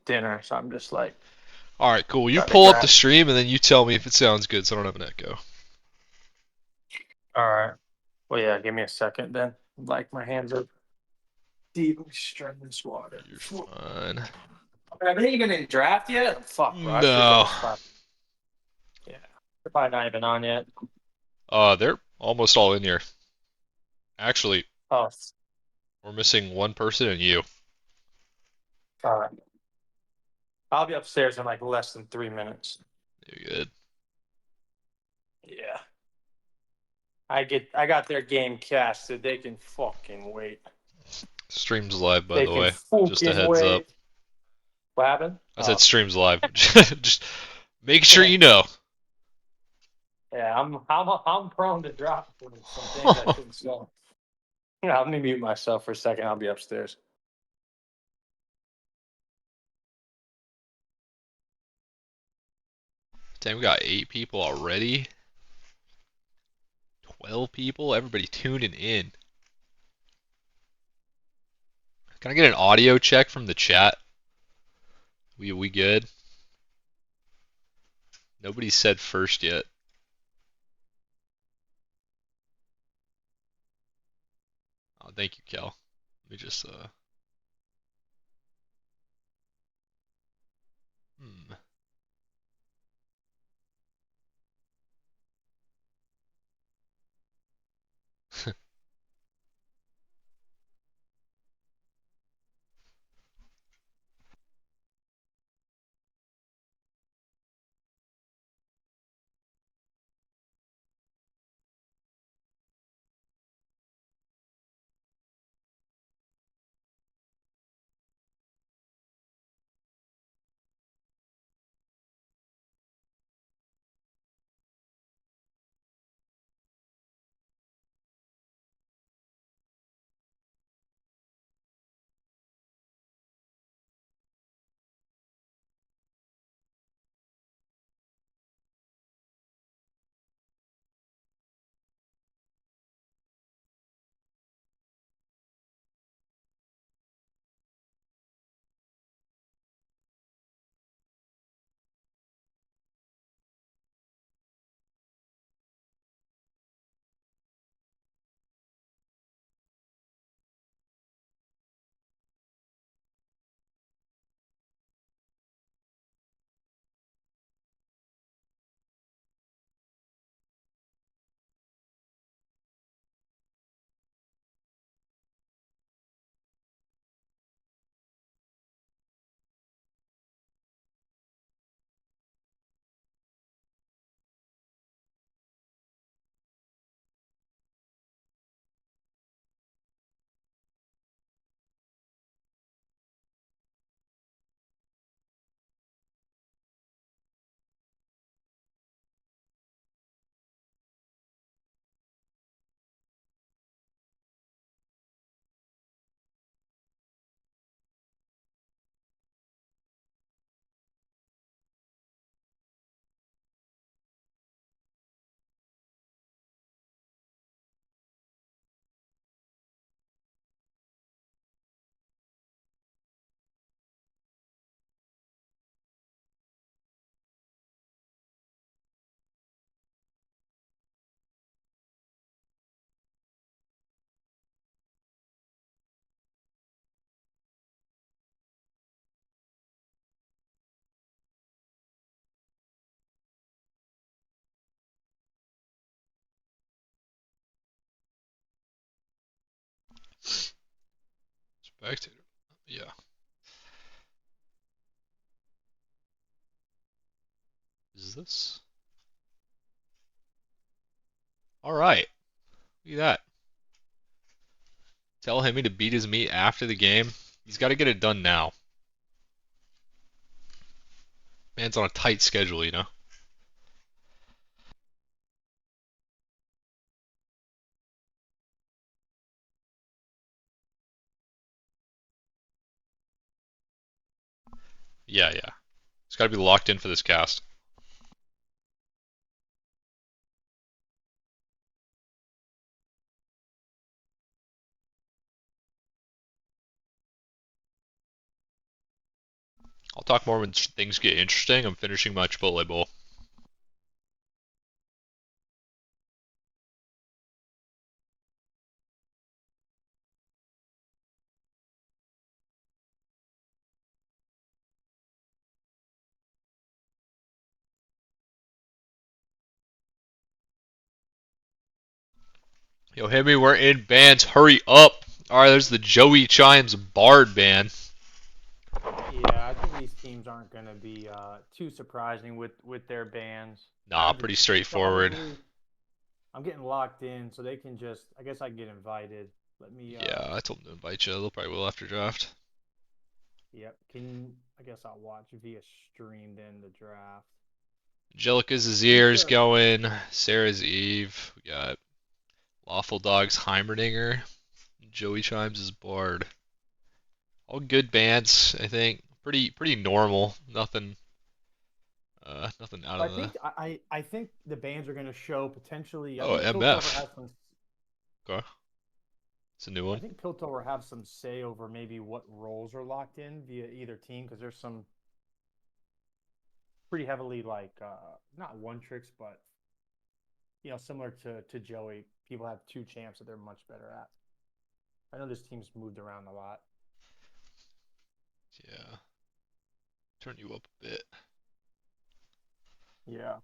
dinner, so I'm just like All right, cool. You trying to pull up the grab. stream and then you tell me if it sounds good, so I don't have an echo. All right. Well, yeah. Give me a second then. Like my hands are deep in this water. You're fine. Are they even in draft yet? Fuck, bro. I should get No. this spot. Yeah. They're probably not even on yet. They're almost all in here. Actually, Oh, we're missing one person and you. all right. I'll be upstairs in like less than 3 minutes. You're good. Yeah. I got their game casted. They can fucking wait. Stream's live, by They the can way. Just a fucking heads up. wait. What happened? I said Oh. stream's live. Just make sure you know. Yeah, I'm prone to drop some things I shouldn't say. Yeah, let me mute myself for a second. I'll be upstairs. Damn, we got 8 people already. 12 people. Everybody tuning in. Can I get an audio check from the chat? We good? Nobody said first yet. Oh, thank you, Cal. Let me just hmm. Spectator. Yeah. Is this? All right. Look at that. Tell him to beat his meat after the game. He's got to get it done now. Man's on a tight schedule, you know. Yeah, yeah. He's got to be locked in for this cast. I'll talk more when things get interesting. I'm finishing my Chipotle bowl. Yo, hit me. We're in bands. Hurry up. All right, there's the Joey Chimes Bard band. Yeah, I think these teams aren't going to be too surprising with their bans. Nah, pretty straightforward. Probably, I'm getting locked in, so they can just. I guess I can get invited. Let me. Yeah, I told them to invite you. They'll probably will after draft. Yep. I guess I'll watch via stream then the draft. Angelica's Pretty Azir is sure. going. Sarah's Eve. We got Lawful Dog's Heimerdinger. Joey Chimes is Bard. All good bands, I think. Pretty normal. Nothing out I of the. think I think the bans are going to show potentially. I Oh, think Piltover MF. has some. Okay, it's a new I one. think Piltover have some say over maybe what roles are locked in via either team because there's some pretty heavily like not one tricks, but similar to Joey, people have two champs that they're much better at. I know this team's moved around a lot. Yeah, turn you up a bit. Yeah.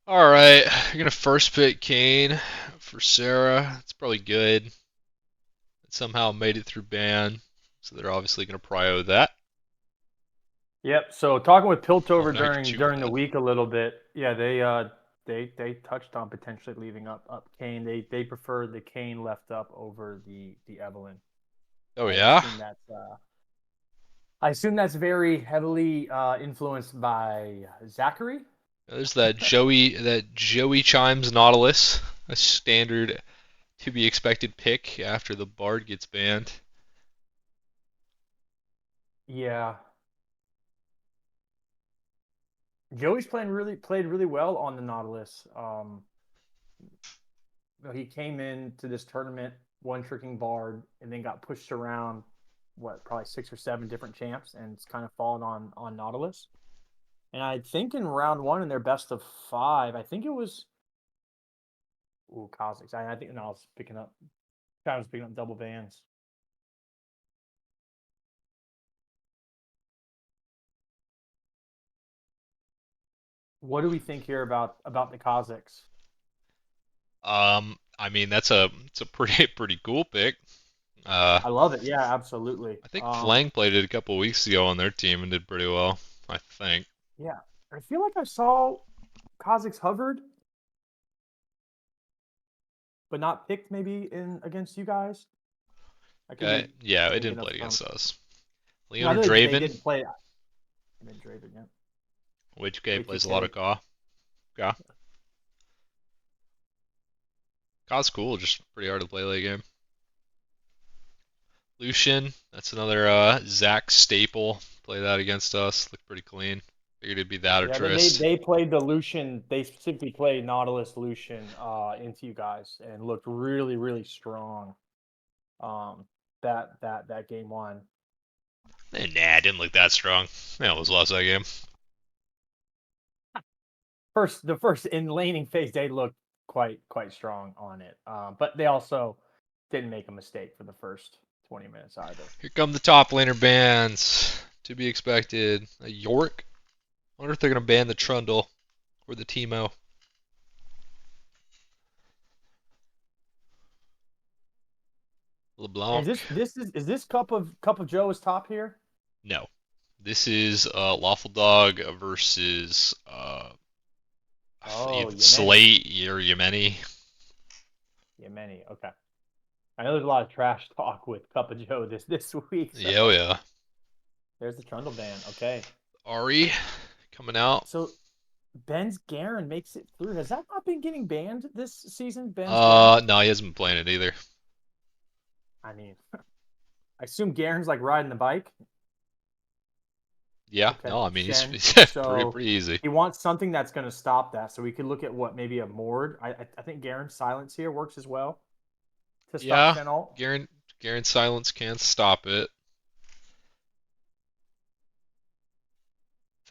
All right, you're gonna first pick Kane for Sarah. It's probably good. It somehow made it through ban, so they're obviously gonna prio that. Yep. So talking with Oh, Piltover now you're too during the bad. week a little bit, yeah, they touched on potentially leaving up Kane. They preferred the Kane left up over the Evelyn. Oh I yeah, assume that's I assume that's very heavily influenced by Zachary. there's that Joey Chimes Nautilus, a standard to be expected pick after the Bard gets banned. Yeah, Joey's played really well on the Nautilus. He came into this tournament one tricking Bard and then got pushed around what probably 6 or 7 different champs and it's kind of fallen on Nautilus. And I think in round one in their best of 5, I think it was Kazakhs. I think no, I was picking up double bans. What do we think here about the Kazakhs? I mean it's a pretty cool pick. Uh, I love it. Yeah, absolutely. I think Flang played it a couple weeks ago on their team and did pretty well. I think. Yeah, I feel like I saw Kazakhs hovered, but not picked maybe in against you guys. I could Okay, be yeah, it didn't making up play some. against us. No, I Leona know they Draven, didn't play. I didn't Draven yet. which K plays a lot of A2K. Ka. Ka. Ka's cool, just pretty hard to play late game. Lucian, that's another Zach staple. Play that against us. Looked pretty clean. Figured it'd be that or Yeah, Trist. they played the Lucian. They specifically played Nautilus Lucian into you guys and looked really strong. Um, that game one. Nah, it didn't look that strong. Yeah, it was lost that game. The first in laning phase, they looked quite strong on it. But they also didn't make a mistake for the first 20 minutes either. Here come the top laner bans. To be expected. A York. I wonder if they're gonna ban the Trundle or the Teemo. Is LeBlanc. is this cup of Joe is top here? No. This is Lawful Dog versus Oh, either Yemeni. Slate or Yemeni. Yemeni. Okay. I know there's a lot of trash talk with Cup of Joe this week, Yeah, oh so yeah. there's the Trundle ban. Okay. Ari coming out. So Ben's Garen makes it through. Has that not been getting banned this season? Ben's Garen? No, he hasn't been playing it either. I mean, I assume Garen's like riding the bike. Yeah, Okay. no, I mean Shen. he's So pretty easy. he wants something that's going to stop that. So we could look at what maybe a Mord. I think Garen's silence here works as well to stop Yeah, Shen ult. Garen Silence can't stop it.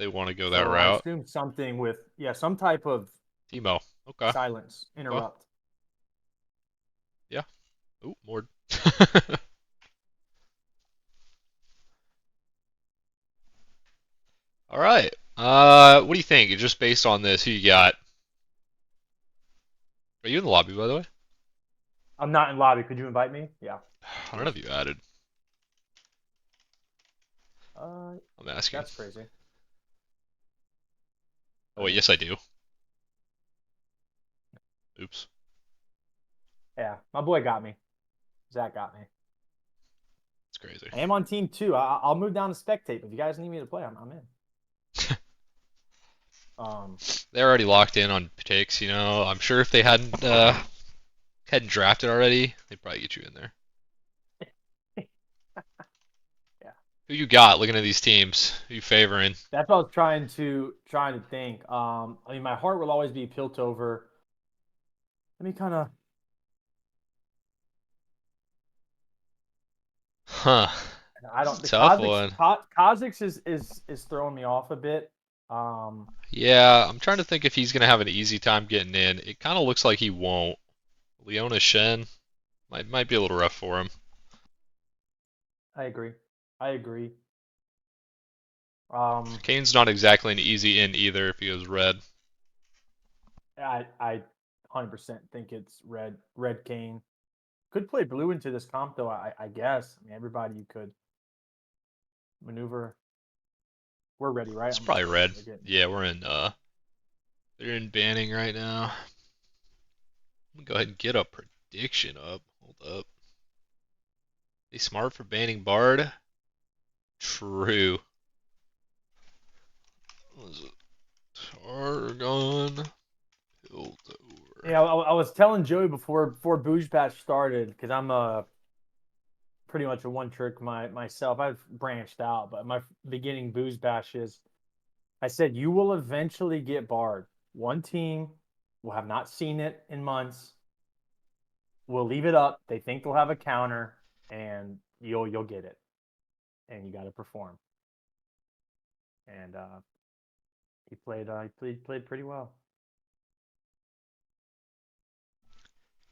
they want to go that So I route. assume something with some type of Timo. Okay. silence, Okay. interrupt. Yeah. Ooh, more. All right. What do you think? Just based on this, who you got? Are you in the lobby, by the way? I'm not in lobby. Could you invite me? Yeah, I don't know please. if you added. Uh, I'm asking. that's crazy. Oh Let wait, me. yes I do. Oops. Yeah, my boy got me. Zach got me. It's crazy. I am on team two. I'll move down to spectate. If you guys need me to play, I'm in. Um, They're already locked in on picks, you know. I'm sure if they hadn't drafted already, they'd probably get you in there. yeah, Who you got looking at these teams? Who you favoring? that's what I was trying to think. I mean, my heart will always be Piltover. Let me kind of. Huh. I This is don't. a The tough Kha'Zix one. Kha'Zix is throwing me off a bit. Um, Yeah, I'm trying to think if he's gonna have an easy time getting in. It kind of looks like he won't. Leona Shen might be a little rough for him. I agree. I agree. Um, Kane's not exactly an easy in either if he goes red. I 100% think it's red Kane. Could play blue into this comp though. I guess. I mean, everybody you could maneuver. We're ready, right? It's probably red. They're getting. Yeah, they're in banning right now. I'm gonna go ahead and get a prediction up. Hold up. They smart for banning Bard? True. What was it? Targon Piltover. Yeah, I was telling Joey before BoozeBash started because I'm pretty much a one trick myself. I've branched out, but my beginning BoozeBash is I said you will eventually get barred. One team will have not seen it in months. We'll leave it up. They think they'll have a counter, and you'll get it, and you got to perform. And he played pretty well.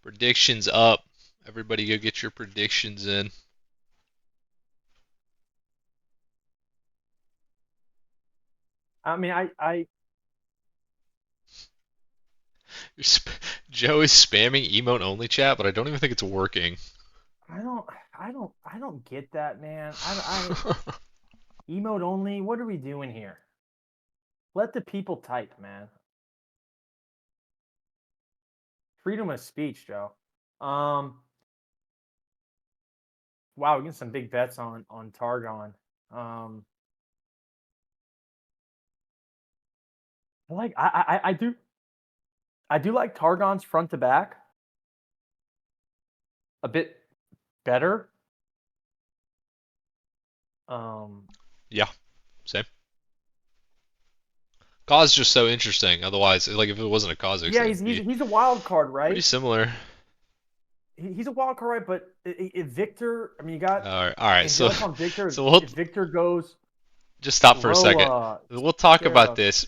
Predictions up. Everybody go get your predictions in. I mean, Joe is spamming emote only chat, but I don't even think it's working. I don't I don't get that, man. I emote only. What are we doing here? Let the people type, man. Freedom of speech, Joe. Um, wow, we're getting some big bets on Targon. Um, I do like Targon's front to back a bit better. Um, Yeah, same. Cause just so interesting. Otherwise, like if it wasn't a Kha'Zix, yeah, it'd be he's a wild card, pretty right? similar. He's a wild card, right? But if Victor, I mean, you got All right. So, Angelic on Victor. so we'll If Victor goes just stop for a low, second. We'll talk about Sheriff. this.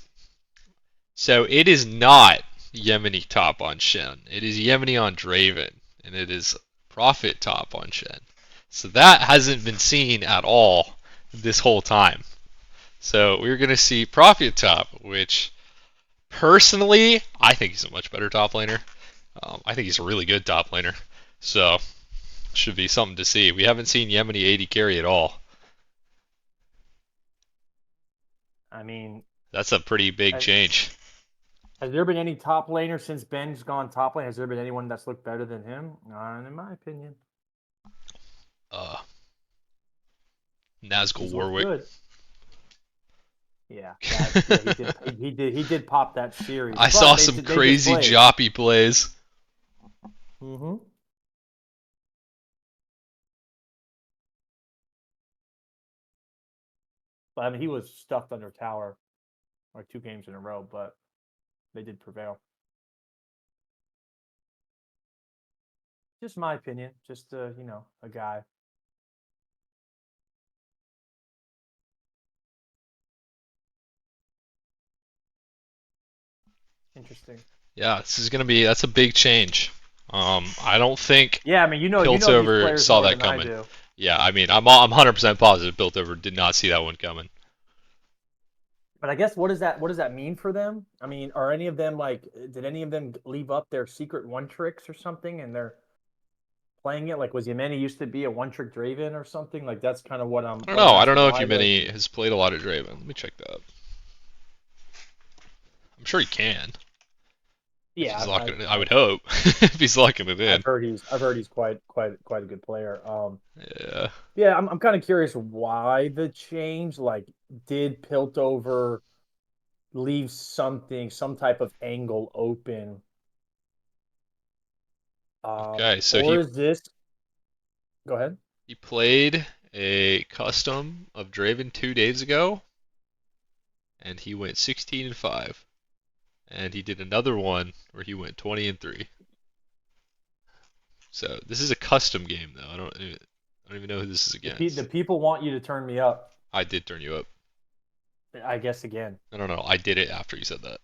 So it is not Yemeni top on Shen. It is Yemeni on Draven, and it is Prophet top on Shen. So that hasn't been seen at all this whole time. So we're gonna see Prophet top, which personally I think he's a much better top laner. I think he's a really good top laner. So should be something to see. We haven't seen Yemeni 80 carry at all. I mean, That's a pretty big has, change. has there been any top laner since Ben's gone top lane? Has there been anyone that's looked better than him? In my opinion, Uh, Nazgul he's looked Warwick. good. Yeah, he did pop that series, I saw but some they just crazy played. Joppy plays. Mm-hmm. But I mean, he was stuffed under tower like 2 games in a row, but they did prevail. Just my opinion. Just a guy. Interesting. Yeah, that's a big change. I don't think Yeah, I mean, you know these Piltover players saw more that than I coming. do. Yeah, I mean, I'm 100% positive Piltover did not see that one coming. But I guess what does that mean for them? I mean, are any of them like did any of them leave up their secret one tricks or something and they're playing it? Like was Yemeni used to be a one trick Draven or something? Like that's kind of I don't what I'm know. I don't asking. know if Why the Yumini has played a lot of Draven. Let me check that. I'm sure he can if he's yeah, locking it. I would hope if he's locking it in. I've heard he's quite a good player. Yeah. Yeah, I'm kind of curious why the change. Like, did Piltover leave some type of angle open? Okay, so Or he is this? Go ahead. he played a custom of Draven 2 days ago, and he went 16 and 5. And he did another one where he went 20 and 3. So this is a custom game though. I don't even know who this is The against. people want you to turn me up. I did turn you up. I guess again. I don't know. I did it after you said that.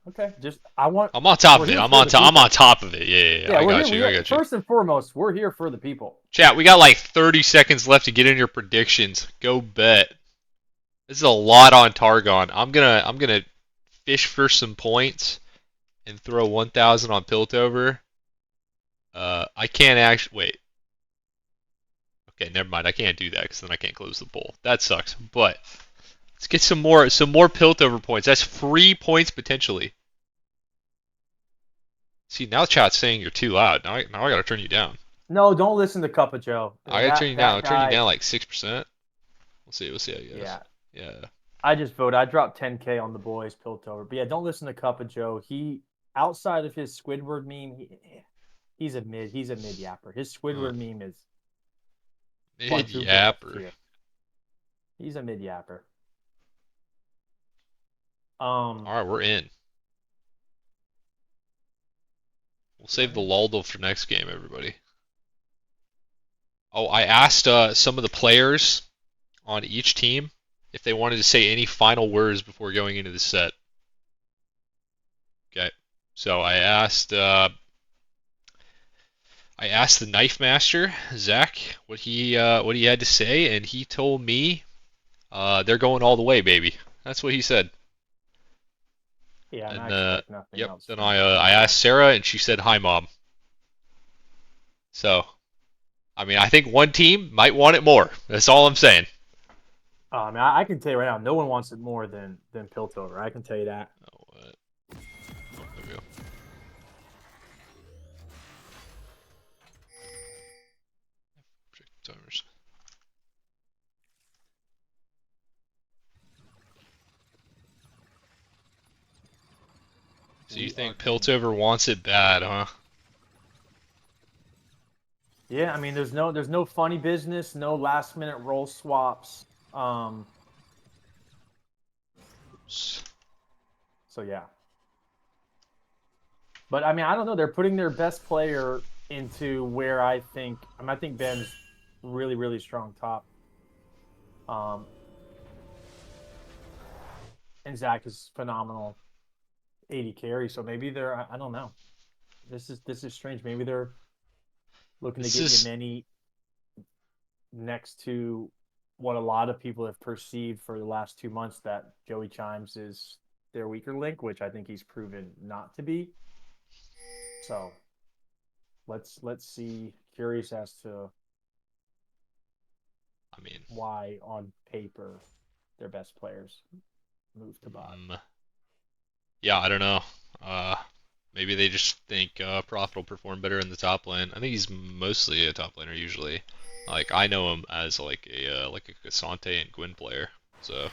Okay. Just I want. I'm on top We're of it. here I'm for on the top. I'm on people. top of it. Yeah, yeah, yeah. Yeah, I we're got here. you. I got you. First and foremost, we're here for the people. Chat, we got like 30 seconds left to get in your predictions. Go bet. This is a lot on Targon. I'm gonna fish for some points and throw 1,000 on Piltover. I can't actually wait. Okay, never mind. I can't do that because then I can't close the poll. That sucks. But let's get some more Piltover points. That's free points potentially. See, now chat's saying you're too loud. Now I gotta turn you down. No, don't listen to Cup of Joe. I gotta turn you down. That I'll turn you guy. down like 6%. We'll see. We'll see how it goes. Yeah, Yeah. I just voted. I dropped 10K on the boys Piltover. But yeah, don't listen to Cup of Joe. He outside of his Squidward meme, he's a mid yapper. His Uh, Squidward meme is Mid quadruple F yapper. tier. He's a mid yapper. All right, we're in. We'll save the Right. Luldo for next game, everybody. Oh, I asked some of the players on each team if they wanted to say any final words before going into the set. Okay, so I asked the Knife Master Zach what he had to say, and he told me they're going all the way, baby. That's what he said. Yeah, and I And expect nothing yep. else Then from I Zach. asked Sarah, and she said hi, mom. So I mean, I think one team might want it more. That's all I'm saying. I can tell you right now, no one wants it more than Piltover. I can tell you that. Oh, what? Oh, there we go. Timers. So you We think Arcane. Piltover wants it bad, huh? Yeah, I mean, there's no funny business, no last minute roll swaps. Um, so yeah. But I mean, I don't know. They're putting their best player into where I think Ben's really strong top. Um, and Zach is phenomenal 80 carry. So maybe I don't know. This is strange. Maybe they're looking to This get is, Yemeni next to what a lot of people have perceived for the last 2 months that Joey Chimes is their weaker link, which I think he's proven not to be. So let's see. Curious as to I mean, why on paper their best players move to bot. yeah, I don't know. Uh, Maybe they just think Prophet will perform better in the top lane. I think he's mostly a top laner usually. Like I know him as like a Cassante and Gwyn player. So,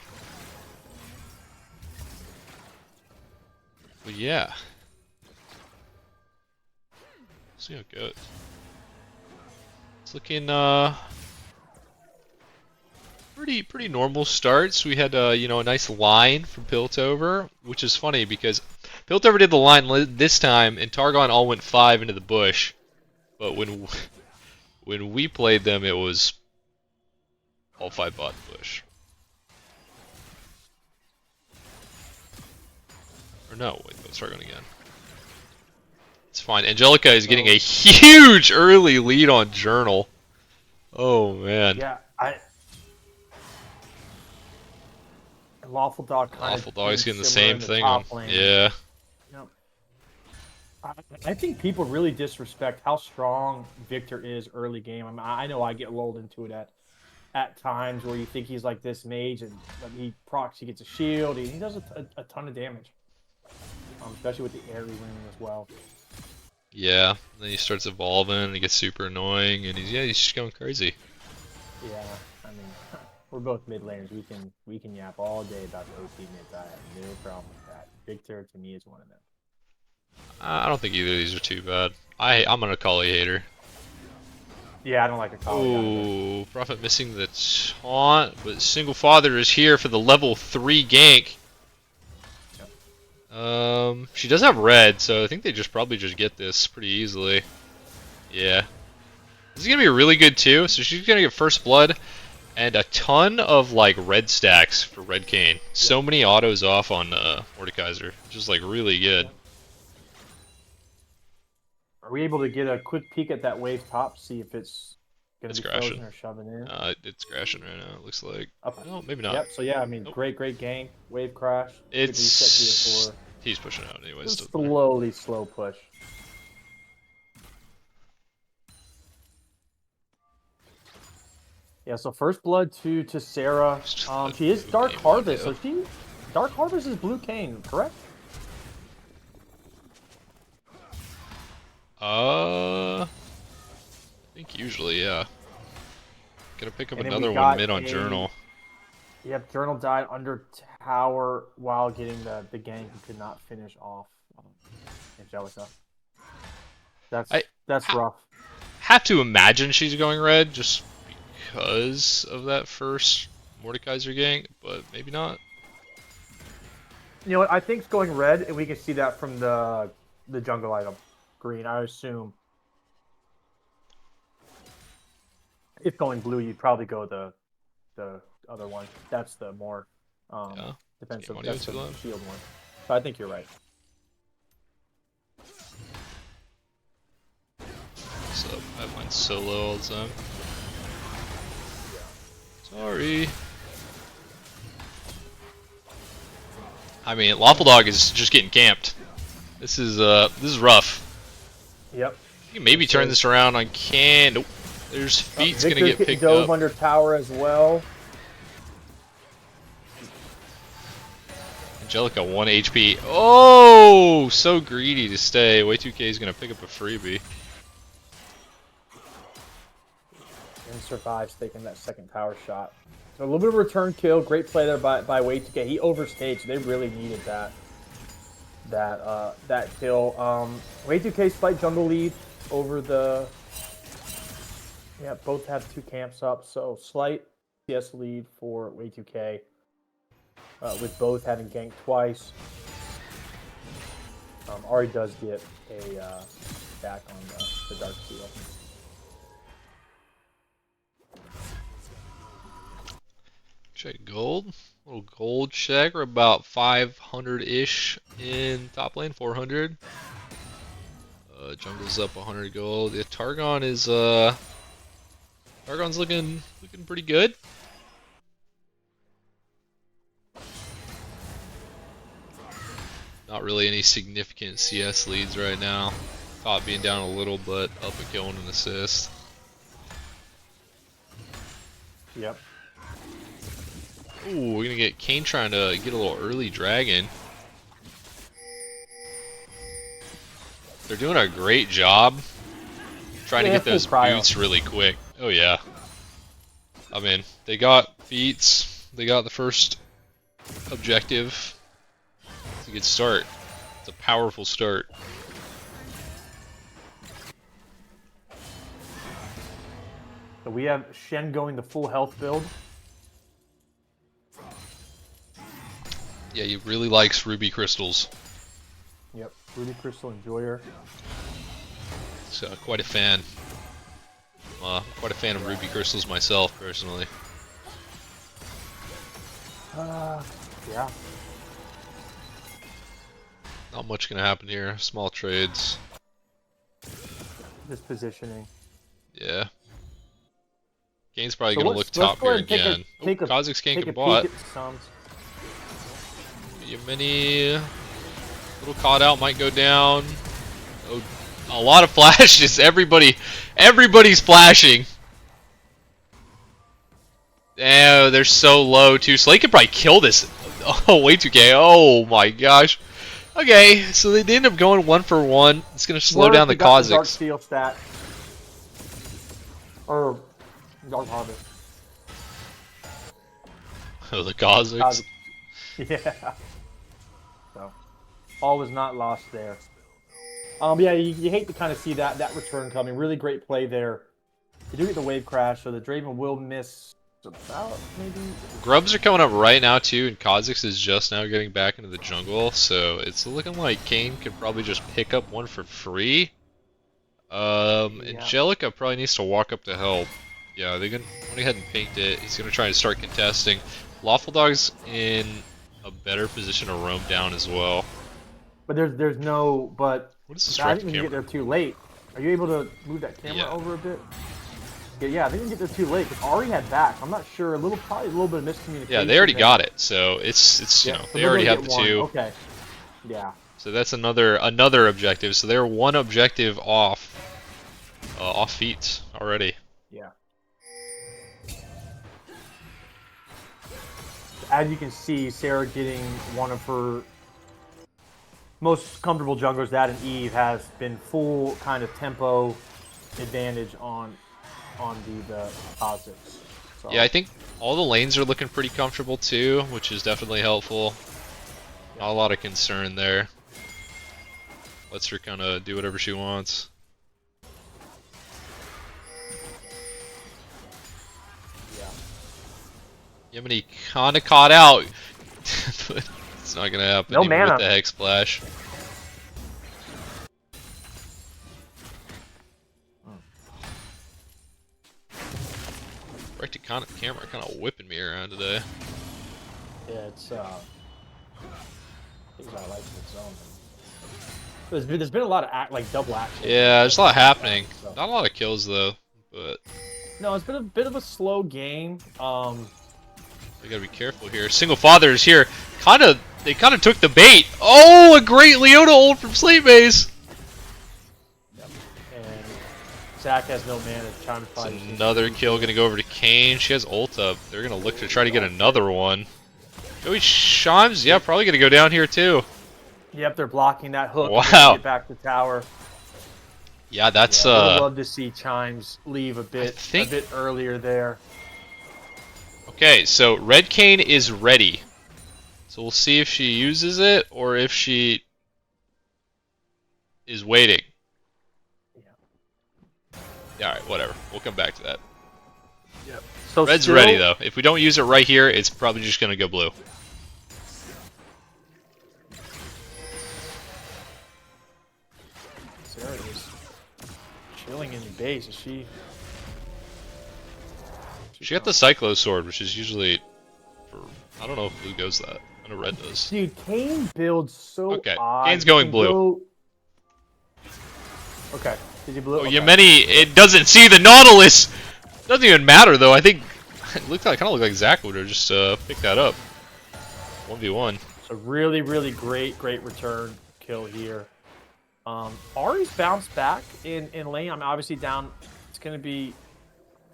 but yeah, see how it goes. It's looking pretty normal starts. We had a nice line from Piltover, which is funny because Piltover did the line this time, and Targon all went 5 into the bush. But when we played them, it was all 5 bot bush. Or no, wait, that was Targon again. It's fine. Angelica is getting a huge early lead on Journal. Oh man. Yeah, Lawful Dog kind Lawful of Dog's getting the similar same in the thing on. top lane. Yeah. Yep. I think people really disrespect how strong Victor is early game. I mean, I know I get lulled into it at times where you think he's like this mage and he procs, he gets a shield, and he does a ton of damage, especially with the airy ring as well. Yeah. Then he starts evolving and he gets super annoying and he's just going crazy. Yeah, I mean, we're both mid laners. We can yap all day about the OP mids. I have no problem with that. Victor to me is one of them. I don't think either of these are too bad. I'm an Akali hater. Yeah, I don't like Akali either. Oh, Prophet missing the taunt, but Single Father is here for the level 3 gank. She does have red, so I think they probably just get this pretty easily. Yeah. This is gonna be really good too, so she's gonna get first blood and a ton of like red stacks for Red Cane. So many autos off on Mordekaiser, just like really good. Are we able to get a quick peek at that wave top, see if it's going to be crashing. frozen or shoving in? It's crashing right now, it looks like. Okay. No, maybe not. Yep, so yeah, I mean, Nope. great gank, wave crash. It's... He's pushing out anyways. Slow push. Yeah, so first blood to Sarah. She is Dark Harvest, so Dark Harvest is Blue Cane, correct? I think usually, yeah. Gonna pick up another one mid on Journal. Yep, Journal died under tower while getting the gank and could not finish off Angelica. That's rough. Have to imagine she's going red just because of that first Mordekaiser gank, but maybe not. You know what? I think it's going red, and we can see that from the jungle item. Green, I assume. If going blue, you'd probably go the other one. That's the more defensive. That's the shield one. So I think you're right. So I have mine so low all the time. Sorry. I mean, Lawful Dog is just getting camped. This is rough. Yep. You can maybe turn this around on Can. Nope. There's feet's gonna get picked up. Under tower as well. Angelica 1 HP. Oh, so greedy to stay. Way2K is gonna pick up a freebie. And survives taking that second tower shot. So a little bit of a return kill. Great play there by Way2K. He overstayed, so they really needed that kill. Way2K slight jungle lead over the. Yeah, both have 2 camps up, so slight CS lead for Way2K. With both having ganked twice. Ari does get a back on the Dark Seal. Check gold. Little gold check. We're about 500-ish in top lane, 400. Jungle's up 100 gold. Yeah, Targon is Targon's looking pretty good. Not really any significant CS leads right now. Top being down a little, but up a kill and an assist. Yep. Ooh, we're gonna get Kane trying to get a little early dragon. They're doing a great job trying to get those boots really quick. Oh yeah. I mean, they got beats. They got the first objective. It's a good start. It's a powerful start. So we have Shen going the full health build. Yeah, he really likes ruby crystals. Yep, ruby crystal enjoyer. So quite a fan. Quite a fan of ruby crystals myself, personally. Yeah. Not much gonna happen here. Small trades. Just positioning. Yeah. Kane's probably So gonna look let's top go here ahead and again. Kazakh's take ganking a bot. peek at the sums. Yemeni, little caught out, might go down. Oh, a lot of flashes. Everybody's flashing. Oh, they're so low too. So they could probably kill this. Oh, way too gay. Oh my gosh. Okay, so they end up going 1-for-1. It's gonna slow down the got the Dark Kazakhs. Steel stat. Or Dark Harvest. Oh, the Kazakhs. Yeah. So all was not lost there. Yeah, you hate to kind of see that return coming. Really great play there. You do get the wave crash, so the Draven will miss about maybe. Grubs are coming up right now too, and Kazakhs is just now getting back into the jungle, so it's looking like Kane could probably just pick up one for free. Yeah. Angelica probably needs to walk up to help. Yeah, they went ahead and pinked it. He's gonna try to start contesting. Lawful Dog's in a better position to roam down as well. But there's no but. What is this I direct think we camera? get there too late. Are you able to move that camera over a bit? Yeah, I think we get there too late because Ari had back. I'm not sure. Probably a little bit of miscommunication. Yeah, they already got it, so it's you know, so they already have the one. 2. Okay. Yeah. So that's another objective. So they're one objective off feet already. Yeah. As you can see, Sarah getting one of her most comfortable junglers. That and Eve has been full kind of tempo advantage on the Kazakhs. So. Yeah, I think all the lanes are looking pretty comfortable too, which is definitely helpful. Not a lot of concern there. Lets her kind of do whatever she wants. Yeah. Yemeni kind of caught out, but it's not gonna happen No even mana. with the Hex Splash. Right to camera kind of whipping me around today. Yeah, it's I think I like its own. There's been a lot of double action. Yeah, there's a lot happening. Not a lot of kills though, but no, it's been a bit of a slow game. We gotta be careful here. Single Father is here. They kind of took the bait. Oh, a great Leona ult from Slate Base. Yep. And Zach has no mana. Chime another kill gonna go over to Kane. She has ult up. They're gonna look to try to get another one. Joey Shimes, yeah, probably gonna go down here too. Yep, they're blocking that hook. Wow. Get back to tower. Yeah, that's I would love to see Chimes leave a bit earlier there. Okay, so Red Kane is ready. So we'll see if she uses it or if she is waiting. Yeah, alright, whatever. We'll come back to that. Yep. So Red's ready though. If we don't use it right here, it's probably just gonna go blue. Sarah is chilling in the base. Is she? She got the Cyclo Sword, which is usually for, I don't know if blue goes that. I know red does. Dude, Kane builds so odd. Kane's going blue. Okay. Did you blue? Oh, Yemeni, it doesn't see the Nautilus! Doesn't even matter though. I think it kind of looked like Zach would have just picked that up. 1v1. A really, really great return kill here. Ari's bounced back in lane. I'm obviously down. It's going to be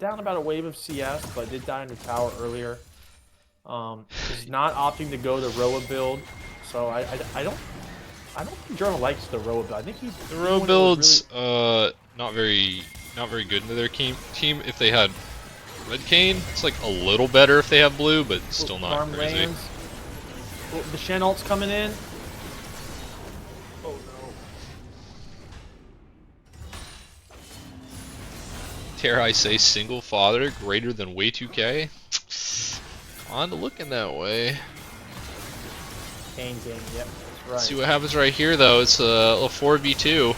down about a wave of CS, but did die in the tower earlier. He's not opting to go the Roa build, so I don't think Jordan likes the Roa build. I think the Roa build's really... not very good into their team. If they had Red Kane, it's like a little better if they have blue, but still not crazy. Oh, the Shen ult's coming in. Oh no. Dare I say single father greater than way 2K? Kinda looking that way. Kane game, yep, that's right. Let's see what happens right here though. It's a 4v2.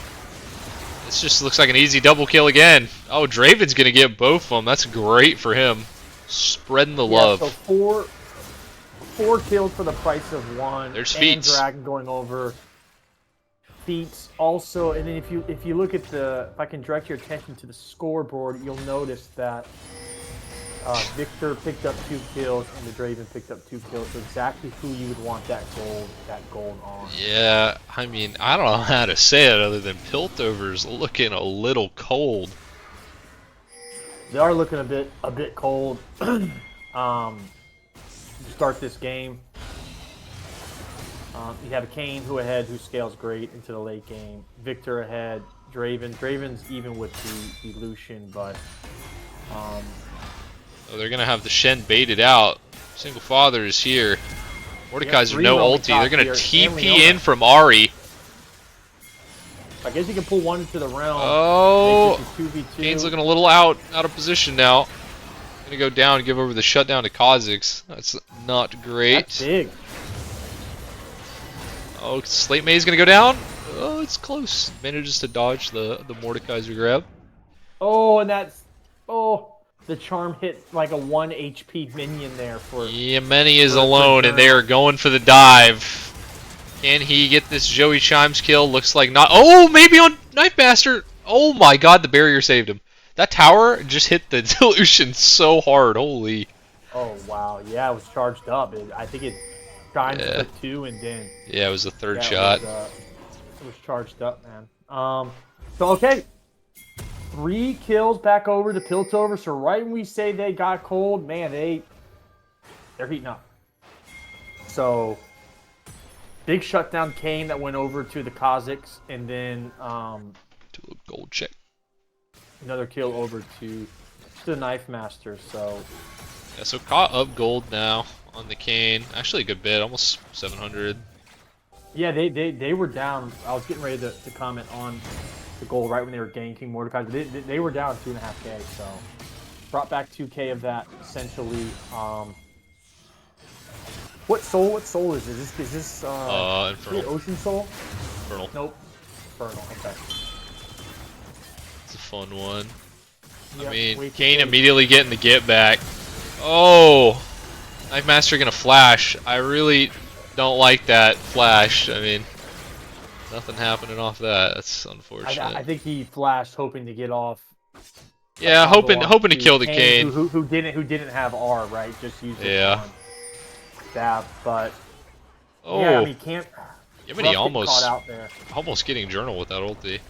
This just looks like an easy double kill again. Oh, Draven's gonna get both of them. That's great for him. Spreading the love. So four kills for the price of one. There's and feats. Dragon going over. feats also, and then if you look at if I can direct your attention to the scoreboard, you'll notice that Victor picked up 2 kills and the Draven picked up 2 kills. So exactly who you would want that gold on. Yeah, I mean, I don't know how to say it other than Piltover's looking a little cold. They are looking a bit cold. Start this game. You have a Kane who scales great into the late game. Victor ahead. Draven's even with the Lucian, but Oh, they're gonna have the Shen baited out. Single Father is here. Mordekaiser no ulti. They're gonna TP in from Ahri. I guess you can pull one into the realm. Oh, Kane's looking a little out of position now. Gonna go down and give over the shutdown to Kha'Zix. That's not great. That's big. Oh, Slate May's gonna go down. Oh, it's close. Manages to dodge the Mordekaiser grab. Oh, and the charm hit like a 1 HP minion there for. Yemeni is alone, and they are going for the dive. Can he get this Joey Chimes kill? Looks like not. Oh, maybe on Knife Master. Oh my God, the barrier saved him. That tower just hit the Dilution so hard. Holy. Oh wow, yeah, it was charged up. I think it chimed for 2 and then. Yeah, it was the third shot. It was charged up, man. So okay. 3 kills back over to Piltover. So right when we say they got cold, man, they're heating up. So big shutdown Kane that went over to the Kha'Zix, and then to a gold check. Another kill over to the Knife Master. So yeah, so caught up gold now on the Kane. Actually a good bit, almost 700. Yeah, they were down. I was getting ready to comment on the gold right when they were ganking Mordecai. They were down 2.5K, so brought back 2K of that essentially. What soul is this? Is this Infernal. Ocean Soul? Infernal. Nope. Infernal. Okay. It's a fun one. Yep, I mean, Kane immediately getting the get back. Oh, Knife Master gonna flash. I really don't like that flash. I mean, nothing happening off that. That's unfortunate. I think he flashed hoping to get off. Yeah, hoping to kill the Kane. Who didn't have R, right? Just used it on stab, but yeah, I mean, can't. Yemeni almost getting Journal with that ulti.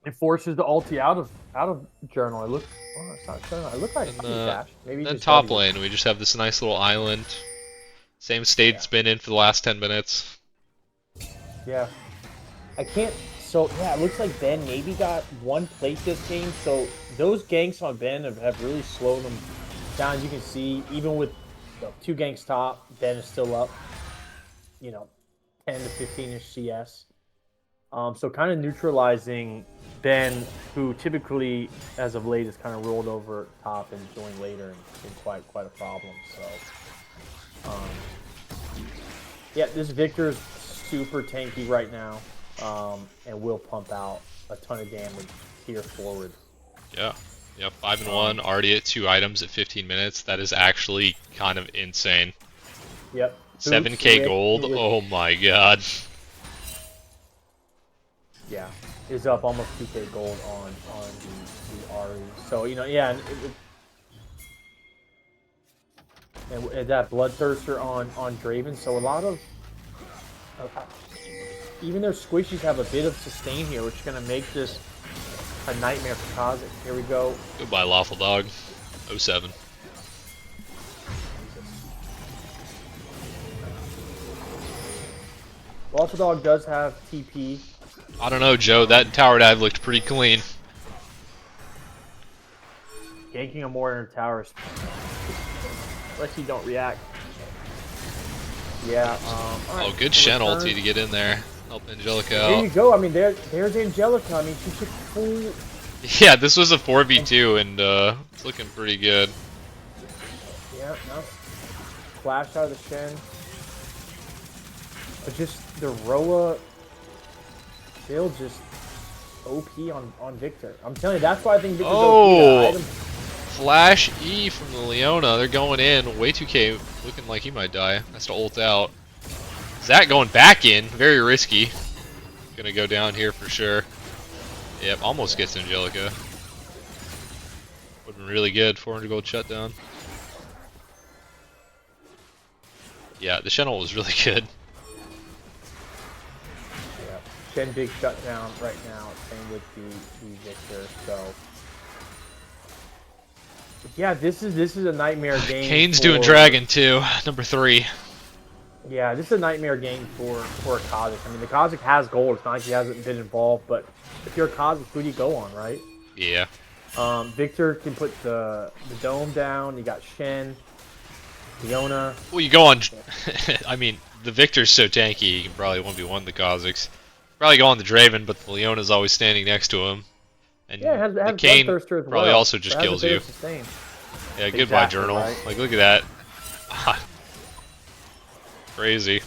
It forces the ulti out of Journal. It looks. Oh, it's not Journal. It looked like dash. Maybe then top lane, we just have this nice little island. Same state it's been in for the last 10 minutes. Yeah. I can't. So yeah, it looks like Ben maybe got 1 plate this game. So those ganks on Ben have really slowed them down. As you can see, even with 2 ganks top, Ben is still up. 10 to 15ish CS. So kind of neutralizing Ben, who typically, as of late, has kind of rolled over top and joined later and been quite a problem. So, yeah, this Victor's super tanky right now, and will pump out a ton of damage here forward. Yeah, 5-1, already at 2 items at 15 minutes. That is actually kind of insane. Yep. 7K gold. Oh my God. Yeah, is up almost 2K gold on the Ahri. So yeah, and that Bloodthirster on Draven. So a lot of even their squishies have a bit of sustain here, which is going to make this a nightmare for Kha'Zix. Here we go. Goodbye, Lawful Dog. 07. Lawful Dog does have TP. I don't know, Joe. That tower dive looked pretty clean. Ganking a Mortar tower, unless you don't react. Yeah. Right. Oh, good Shen ulti to get in there. Help Angelica out. There you go. I mean, there's Angelica. I mean, she took full. Yeah, this was a 4v2, and it's looking pretty good. Yeah. No. Flash out of the Shen. But just the Roa. Still just OP on Victor. I'm telling you, that's why I think Victor's OP. Flash E from the Leona. They're going in. Way 2K looking like he might die. Has to ult out. Zach going back in, very risky. Gonna go down here for sure. Yep, almost gets Angelica. Would've been really good, 400 gold shutdown. Yeah, the Channel was really good. Yeah, Shen big shutdown right now. Same with the Victor. So yeah, this is a nightmare game. Kane's doing Dragon too, number 3. Yeah, this is a nightmare game for Kha'Zix. I mean, the Kha'Zix has gold. It's not like he hasn't been involved, but if you're a Kha'Zix, who do you go on, right? Yeah. Victor can put the dome down. You got Shen, Leona. Well, you go on. I mean, the Victor's so tanky, you can probably 1v1 the Kha'Zix. Probably go on the Draven, but the Leona's always standing next to him. And yeah, it has the Kane Bloodthirster as probably well, also just kills you. Yeah, goodbye, exactly, Journal. right? Like, look at that. Crazy.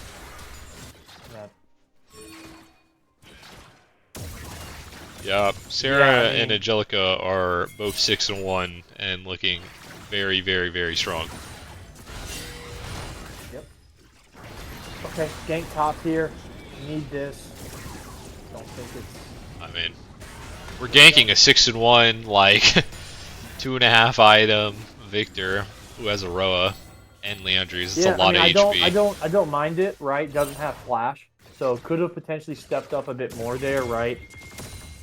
Yeah, Sarah and Angelica are both 6-1 and looking very, very, very strong. Yep. Okay, gank top here. Need this. Don't think it's. I mean, we're ganking a 6-1, like 2.5 item Victor who has a Roa and Leandries. It's a lot of HP. I don't mind it, right? Doesn't have flash, so could have potentially stepped up a bit more there, right?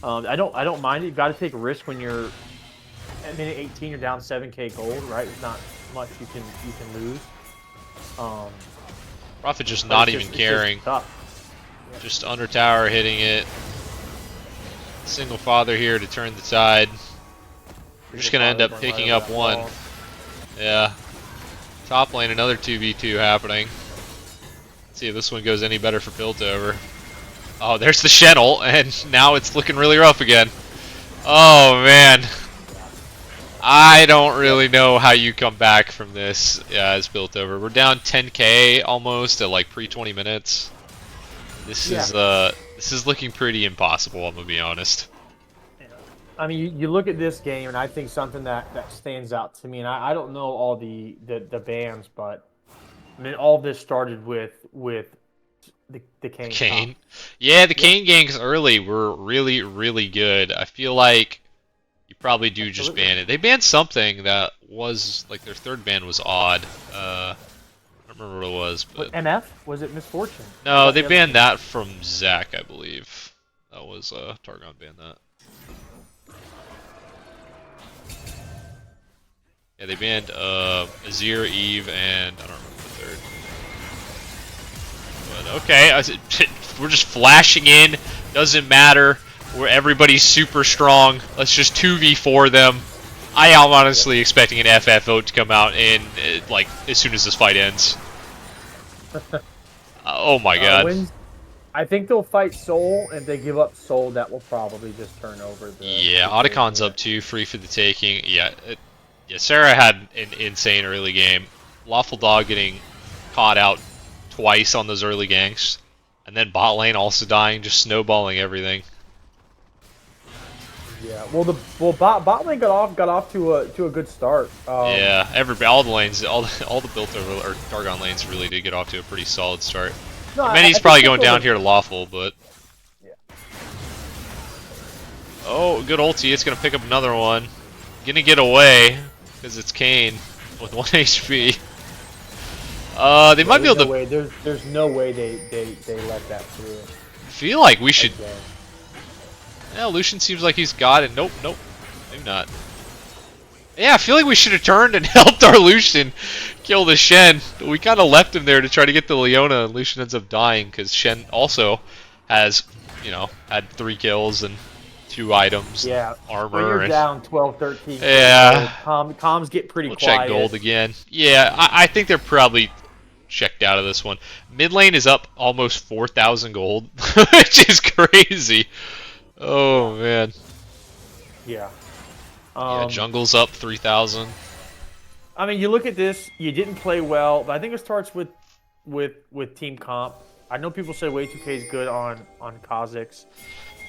I don't mind it. You've got to take a risk when you're at minute 18. You're down 7k gold, right? There's not much you can lose. Prophet just not even caring. Just under tower hitting it. Single father here to turn the tide. We're just gonna end up picking up one. Yeah. Top lane, another 2v2 happening. Let's see if this one goes any better for Piltover. Oh, there's the Channel, and now it's looking really rough again. Oh, man. I don't really know how you come back from this as Piltover. We're down 10k almost at like pre-20 minutes. This is looking pretty impossible, I'm gonna be honest. I mean, you look at this game, and I think something that stands out to me, and I don't know all the bans, but I mean, all this started with the Kane. Kane. Yeah, the Kane ganks early were really, really good. I feel like you probably do just ban it. They banned something that was, like, their third ban was odd. I don't remember what it was. But MF? Was it Misfortune? No, they banned that from Zach, I believe. That was, Targon banned that. Yeah, they banned, Azir, Eve, and I don't remember the third. But okay, we're just flashing in. Doesn't matter. Everybody's super strong. Let's just 2v4 them. I am honestly expecting an FF vote to come out in like as soon as this fight ends. Oh my god. I think they'll fight Soul, and if they give up Soul, that will probably just turn over the. Yeah, Otacon's up too, free for the taking. Yeah, yeah. Sarah had an insane early game. Lawful Dog getting caught out twice on those early ganks, and then bot lane also dying, just snowballing everything. Yeah, well, bot lane got off to a good start. Yeah, all the lanes, all the Piltover or Targon lanes really did get off to a pretty solid start. No, Many's probably going down here to Lawful, but yeah. Oh, good ulti! It's gonna pick up another one. Gonna get away because it's Kane with 1 HP. They might be able to. There's no way they let that through. I feel like we should. Yeah, Lucian seems like he's got it. Nope, maybe not. Yeah, I feel like we should have turned and helped our Lucian kill the Shen. We kind of left him there to try to get the Leona, and Lucian ends up dying because Shen also has, had 3 kills and 2 items. Yeah, armor. When you're down 12, 13. Yeah. Comms get pretty quiet. Check gold again. Yeah, I think they're probably checked out of this one. Mid lane is up almost 4,000 gold, which is crazy. Oh man. Yeah. Yeah, jungle's up 3,000. I mean, you look at this. You didn't play well, but I think it starts with team comp. I know people say way 2K is good on Kha'Zix.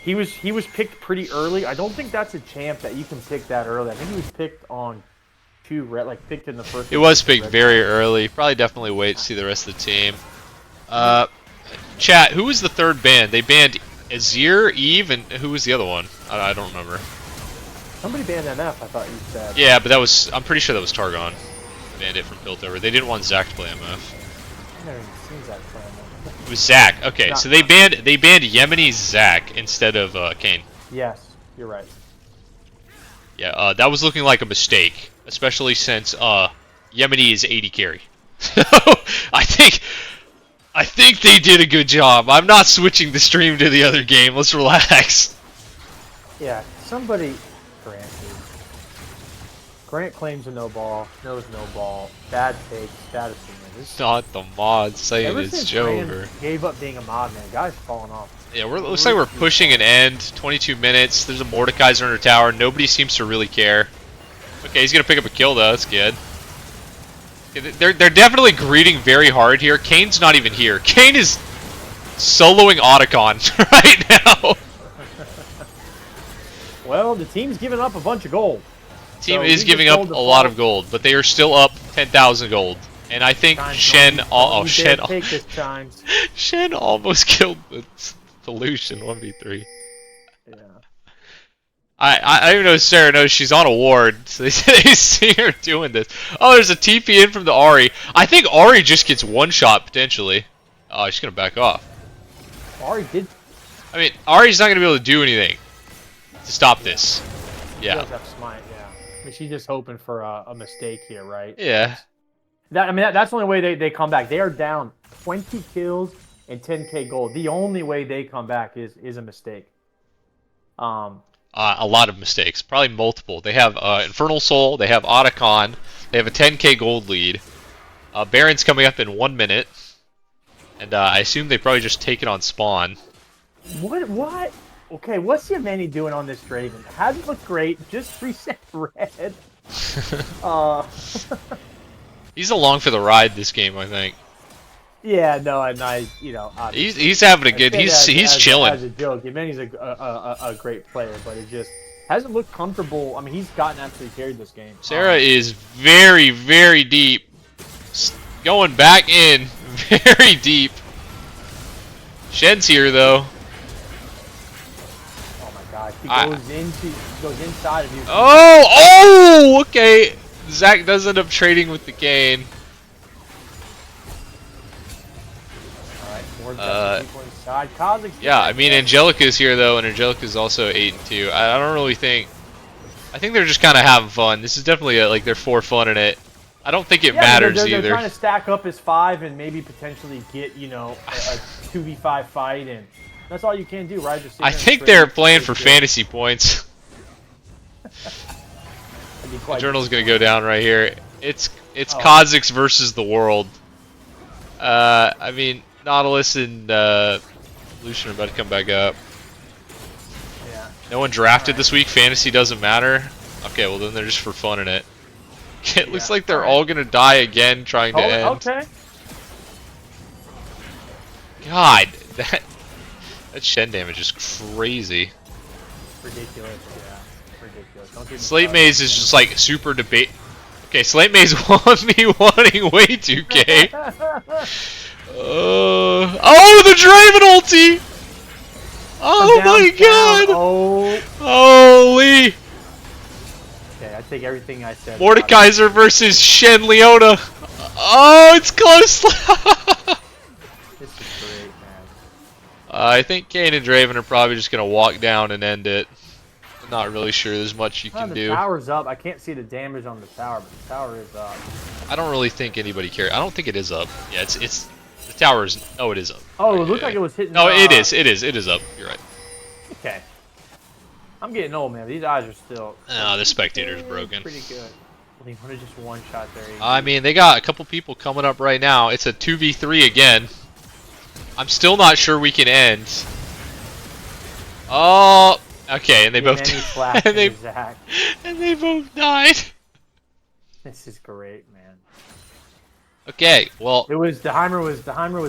He was picked pretty early. I don't think that's a champ that you can pick that early. I think he was picked on picked in the first. It was picked very early. Probably definitely wait to see the rest of the team. Chat, who was the third ban? They banned Azir, Eve, and who was the other one? I don't remember. Somebody banned MF, I thought you said. Yeah, but that was, I'm pretty sure that was Targon. Banned it from Piltover. They didn't want Zac to play MF. I've never even seen Zac play MF. It was Zac. Okay, so they banned Yemeni's Zac instead of Arcane. Yes, you're right. Yeah, that was looking like a mistake, especially since Yemeni is 80 carry. So I think they did a good job. I'm not switching the stream to the other game. Let's relax. Yeah, somebody Grant claims a no ball, knows no ball, bad takes, bad opinion. Not the mod saying Ever it's since over. Gave up being a mod, man. Guy's falling off. Yeah, looks like we're pushing an end. 22 minutes. There's a Mordekaiser under tower. Nobody seems to really care. Okay, he's gonna pick up a kill though. That's good. They're definitely greeting very hard here. Kane's not even here. Kane is soloing Otacon right now. Well, the team's giving up a bunch of gold. Team is giving up a lot of gold, but they are still up 10,000 gold. And I think Shen Shen almost killed the Lucian 1v3. Yeah. I even know Sarah knows she's on a ward, so they see her doing this. Oh, there's a TP in from the Ahri. I think Ahri just gets one shot potentially. Oh, she's gonna back off. Ahri did. I mean, Ahri's not gonna be able to do anything to stop this. She Yeah. does have smite, yeah. I mean, she's just hoping for a mistake here, right? Yeah. That's the only way they come back. They are down 20 kills and 10k gold. The only way they come back is a mistake. A lot of mistakes, probably multiple. They have Infernal Soul, they have Otacon, they have a 10k gold lead. Baron's coming up in 1 minute, and I assume they probably just take it on spawn. What? Okay, what's Yemeni doing on this Draven? Hasn't looked great, just reset red. He's along for the ride this game, I think. Yeah, no, and he's having a good. He's chilling. As a joke, Yemeni's a great player, but it just hasn't looked comfortable. I mean, he's gotten absolutely carried this game. Sarah is very, very deep, going back in, very deep. Shen's here though. Oh my god, he goes inside of you. Oh, okay. Zac does end up trading with the Kayn. Yeah, I mean Angelica's here though, and Angelica's also 8-2. I don't really think. I think they're just kind of having fun. This is definitely like they're for fun in it. I don't think it matters either. They're trying to stack up as 5 and maybe potentially get a 2v5 fight, and that's all you can do, right? Just I think they're playing for fantasy points. The journal's gonna go down right here. It's Kha'Zix versus the world. I mean Nautilus and Lucian are about to come back up. Yeah. No one drafted this week. Fantasy doesn't matter. Okay, well then they're just for fun in it. It looks like they're all gonna die again trying to end. Okay. God, that Shen damage is crazy. Ridiculous, yeah. Ridiculous. Don't get me Slate started. Maze is just like super debate. Okay, Slate Maze won me wanting way 2k. Oh, the Draven ulti! Oh my god! Oh. Holy! Okay, I take everything I said. Mordekaiser versus Shen Leona. Oh, it's close. This is great, man. I think Kayn and Draven are probably just gonna walk down and end it. I'm not really sure there's much you can do. The tower's up. I can't see the damage on the tower, but the tower is up. I don't really think anybody cares. I don't think it is up. Yeah, it's the tower is. Oh, it is up. Oh, it looked like it was hitting. No, it is. It is up. You're right. Okay. I'm getting old, man. These eyes are still. Oh, the spectator's broken. Pretty good. Well, they wanted just one shot there. I mean, they got a couple people coming up right now. It's a 2v3 again. I'm still not sure we can end. Oh, okay, and they both and they both died. This is great, man. Okay, well, it was the Heimer was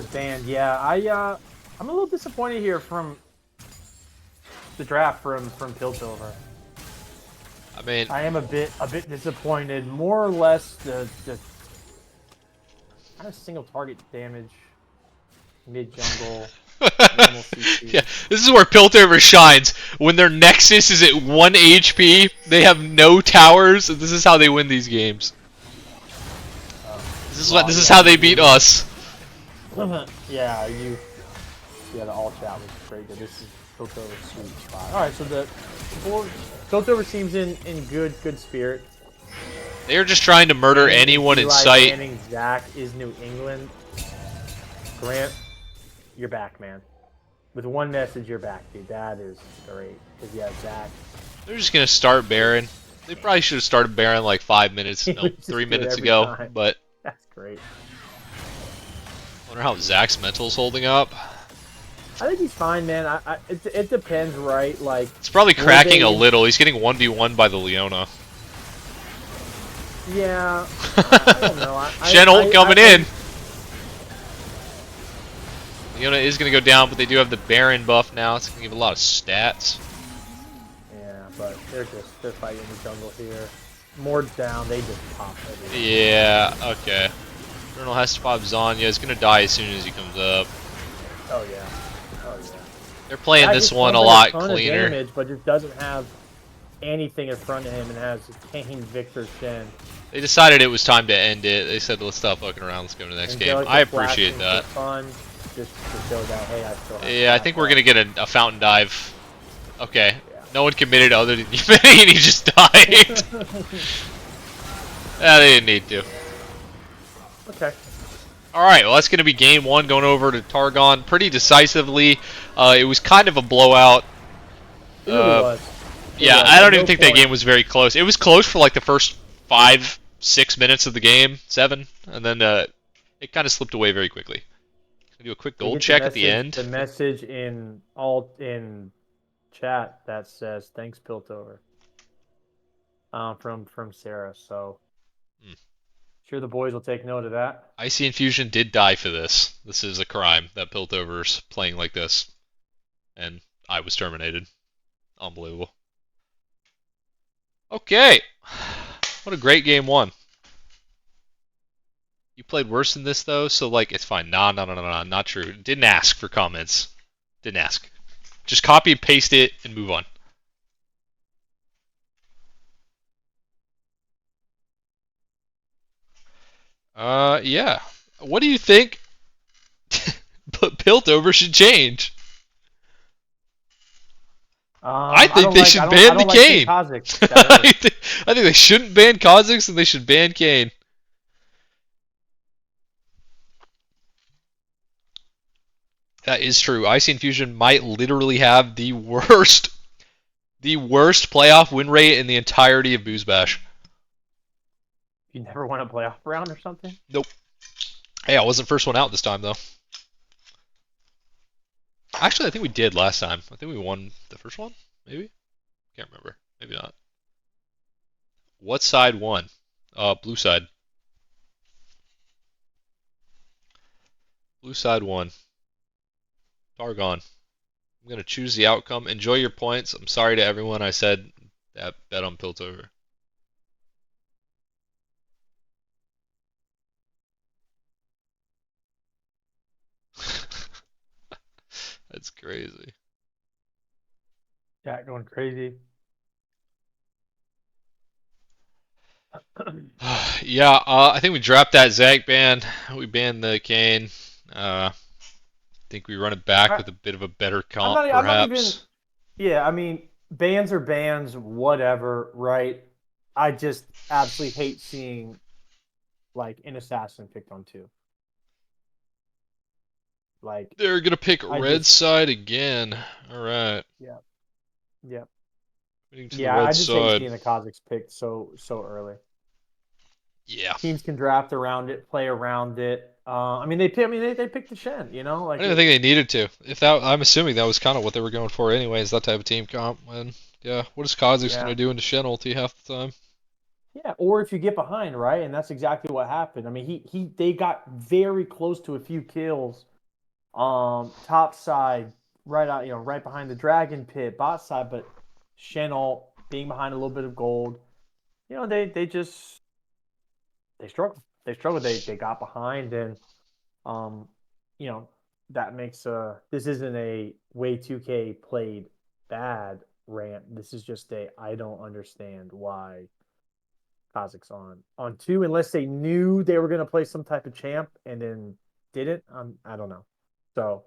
banned. Yeah, I'm a little disappointed here from the draft from Piltover. I mean, I am a bit disappointed. More or less the kind of single target damage. mid jungle, minimal Yeah, CC. this is where Piltover shines. When their Nexus is at 1 HP, they have no towers, and this is how they win these games. Well, This is yeah, how they beat us. yeah, the all chat was great. This is Piltover's sweet spot. All right, so the four, Piltover seems in good spirit. They're just trying to murder Banning anyone in Eli, sight. banning Zach is New England. Grant, you're back, man. With one message, you're back, dude. That is great. Because yeah, Zach. They're just gonna start Baron. They probably should have started Baron like 5 minutes, He no, would just 3 minutes every ago. time. But That's great. I wonder how Zach's mental's holding up. I think he's fine, man. It depends, right? Like It's probably cracking a they, little. He's getting 1v1 by the Leona. yeah, I don't know. Shen ult coming in. Leona is going to go down, but they do have the Baron buff now. It's going to give a lot of stats. Yeah, but they're fighting in the jungle here. Mord's down. They just pop everything. Yeah, okay. Colonel has to pop Zanya. He's going to die as soon as he comes up. Oh yeah. Oh yeah. They're playing this He's one a pumping lot ton of cleaner. damage, but just doesn't have anything in front of him and has Kane, Victor, Shen. They decided it was time to end it. They said, let's stop fucking around. Let's go to the next game. I appreciate that. Fun, just to show that, hey, I still have Yeah, I think we're going to get a fountain dive. Okay. Yeah. No one committed other than Yimini, and he just died. Yeah, they didn't need to. Okay. Alright, well that's going to be game one, going over to Targon pretty decisively. It was kind of a blowout. It really was. Yeah, I don't even think that game was very close. It was close for like the first 5-6 minutes of the game, 7, and then it kind of slipped away very quickly. Do a quick gold check at the end. The message in chat that says thanks Piltover. From Sarah, so sure the boys will take note of that. Icy Infusion did die for this. This is a crime that Piltover's playing like this. And I was terminated. Unbelievable. Okay. What a great game one. You played worse than this though, so like it's fine. Nah, not true. Didn't ask for comments. Didn't ask. Just copy and paste it and move on. Yeah. What do you think Piltover should change? I think they should ban the Kane. I think they shouldn't ban Kha'Zix and they should ban Kane. That is true. Icy Infusion might literally have the worst playoff win rate in the entirety of BoozeBash. You never won a playoff round or something? Nope. Hey, I wasn't first one out this time, though. Actually, I think we did last time. I think we won the first one, maybe? Can't remember. Maybe not. What side won? Blue side. Blue side won. Targon. I'm going to choose the outcome. Enjoy your points. I'm sorry to everyone I said that bet on Piltover. That's crazy. Yeah, going crazy. Yeah, I think we dropped that Zach ban. We banned the Kane. I think we run it back with a bit of a better comp, perhaps. I'm not even. Yeah, I mean, bans are bans, whatever, right? I just absolutely hate seeing like an assassin picked on 2. Like they're gonna pick red side again. All right. Yeah. Yep. Yeah, I just hate seeing the Kha'Zix picked so early. Yeah. Teams can draft around it, play around it. I mean, they picked the Shen, you know. Like I didn't think they needed to. I'm assuming that was kind of what they were going for, anyways. That type of team comp. And yeah, what is Kha'Zix gonna do in the Shen ulti half the time? Yeah, or if you get behind, right, and that's exactly what happened. I mean, they got very close to a few kills. Top side, right out, right behind the dragon pit, bot side, but Shen ult being behind a little bit of gold. They struggled. They got behind, and that makes this isn't a way 2K played bad rant. This is just a I don't understand why Kazakhstan on two unless they knew they were gonna play some type of champ and then didn't. I don't know. So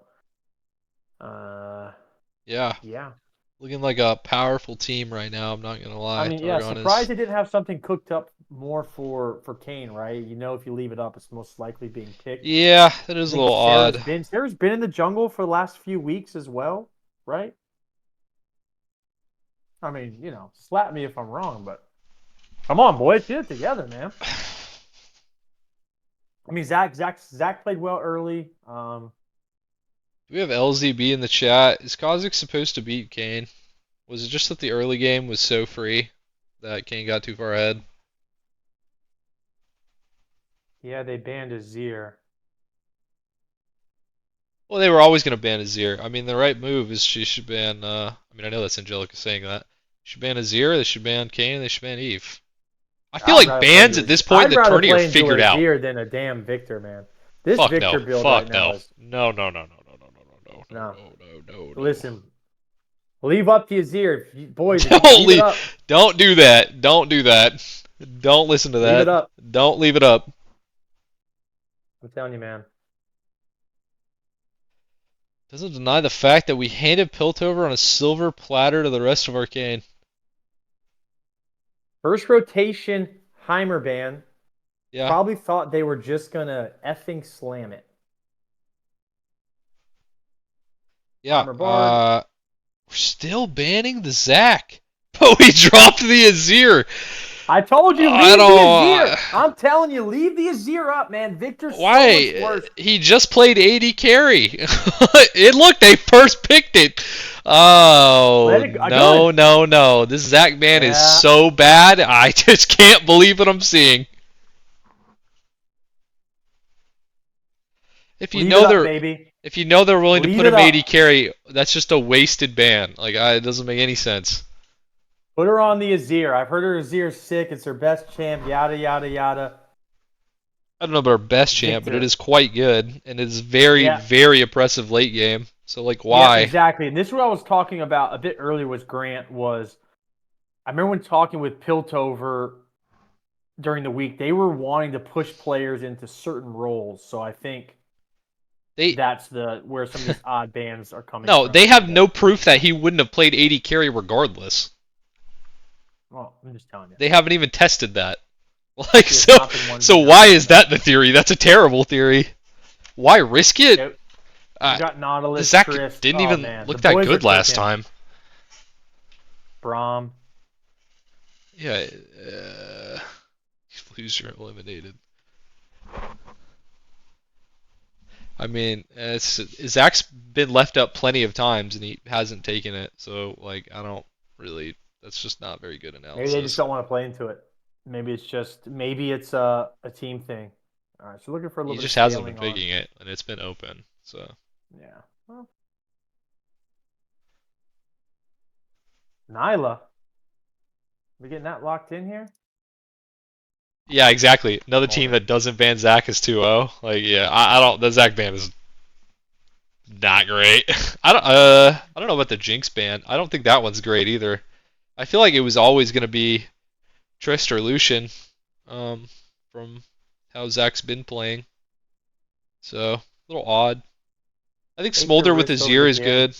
uh Yeah, yeah. looking like a powerful team right now. I'm not gonna I lie. mean, yeah, Targon is. surprised they didn't have something cooked up more for Kane, right? You know, if you leave it up, it's most likely being picked. Yeah, that I is a think little odd. Sarah's been in the jungle for the last few weeks as well, right? I mean, slap me if I'm wrong, but come on, boys, get it together, man. I mean, Zach played well early. Do we have LZB in the chat? Is Kha'Zix supposed to beat Kane? Was it just that the early game was so free that Kane got too far ahead? Yeah, they banned Azir. Well, they were always going to ban Azir. I mean, the right move is she should ban. I mean, I know that's Angelica saying that. She should ban Azir. They should ban Kane. They should ban Eve. I feel I'd like rather play bans into at this Azir. point in I'd the rather tourney are play into figured out. Azir than a damn Victor, man. This Fuck no. Victor build right Fuck now no. is No. No. No. No. No. No. No. No. no. No. No. No. No. Listen, leave up to Azir, boys. If you Don't leave it leave. up, Don't do that. Don't do that. Don't listen to leave it that. up. Don't leave it up. I'm telling you, man. Doesn't deny the fact that we handed Piltover on a silver platter to the rest of Arcane. First rotation Heimer ban. Yeah. Probably thought they were just gonna effing slam it. Yeah. Heimer Bard. We're still banning the Zac. But we dropped the Azir. I told you, I leave the Azir. don't. I'm telling you, leave the Azir up, man. Victor's so much Why? worse. He just played AD carry. It look, they first picked it. Let Oh, it go. no, Good. no, no. This Zac man is Yeah. so bad. I just can't believe what I'm seeing. If you Leave it know up, they're baby. if you know they're willing to Leave put it him AD up. carry, that's just a wasted ban. Like, it doesn't make any sense. Put her on the Azir. I've heard her Azir's sick. It's her best champ. Yada yada yada. I don't know about our best champ, but it Victor. is quite good, and it is very, Yeah. very oppressive late game. So, like, Yeah, why? exactly. And this is what I was talking about a bit earlier with Grant was I remember when talking with Piltover during the week, they were wanting to push players into certain roles. So I think They that's where some of these odd bands are coming no, from. they I have guess. no proof that he wouldn't have played AD carry regardless. Well, I'm just telling you. They haven't even tested that. Like, He has so, not been one to so deny why it, is no. that the theory? That's a terrible theory. Why risk it? Yep. You Uh, got the Nautilus, Zac Trist. didn't Oh even man, the look that boys are good last cooking. time. Braum. Yeah, loser eliminated. I mean, Zac's been left up plenty of times and he hasn't taken it. So, like, I don't really. That's just not very good Maybe they just analysis. don't want to play into it. Maybe it's a team thing. All right, so looking for a He little bit of just hasn't been scaling on. picking it, and it's been open. So, Yeah. Well, Nyla. We getting that locked in here? yeah, exactly. Another team Morgan. that doesn't ban Zac is 2-0. Like, yeah, I don't. The Zac ban is not great. I don't know about the Jinx ban. I don't think that one's great either. I feel like it was always gonna be Trist or Lucian, um, from how Zac's been playing. So a little odd. I think Take your Smolder with risk over the Azir is Garen. good.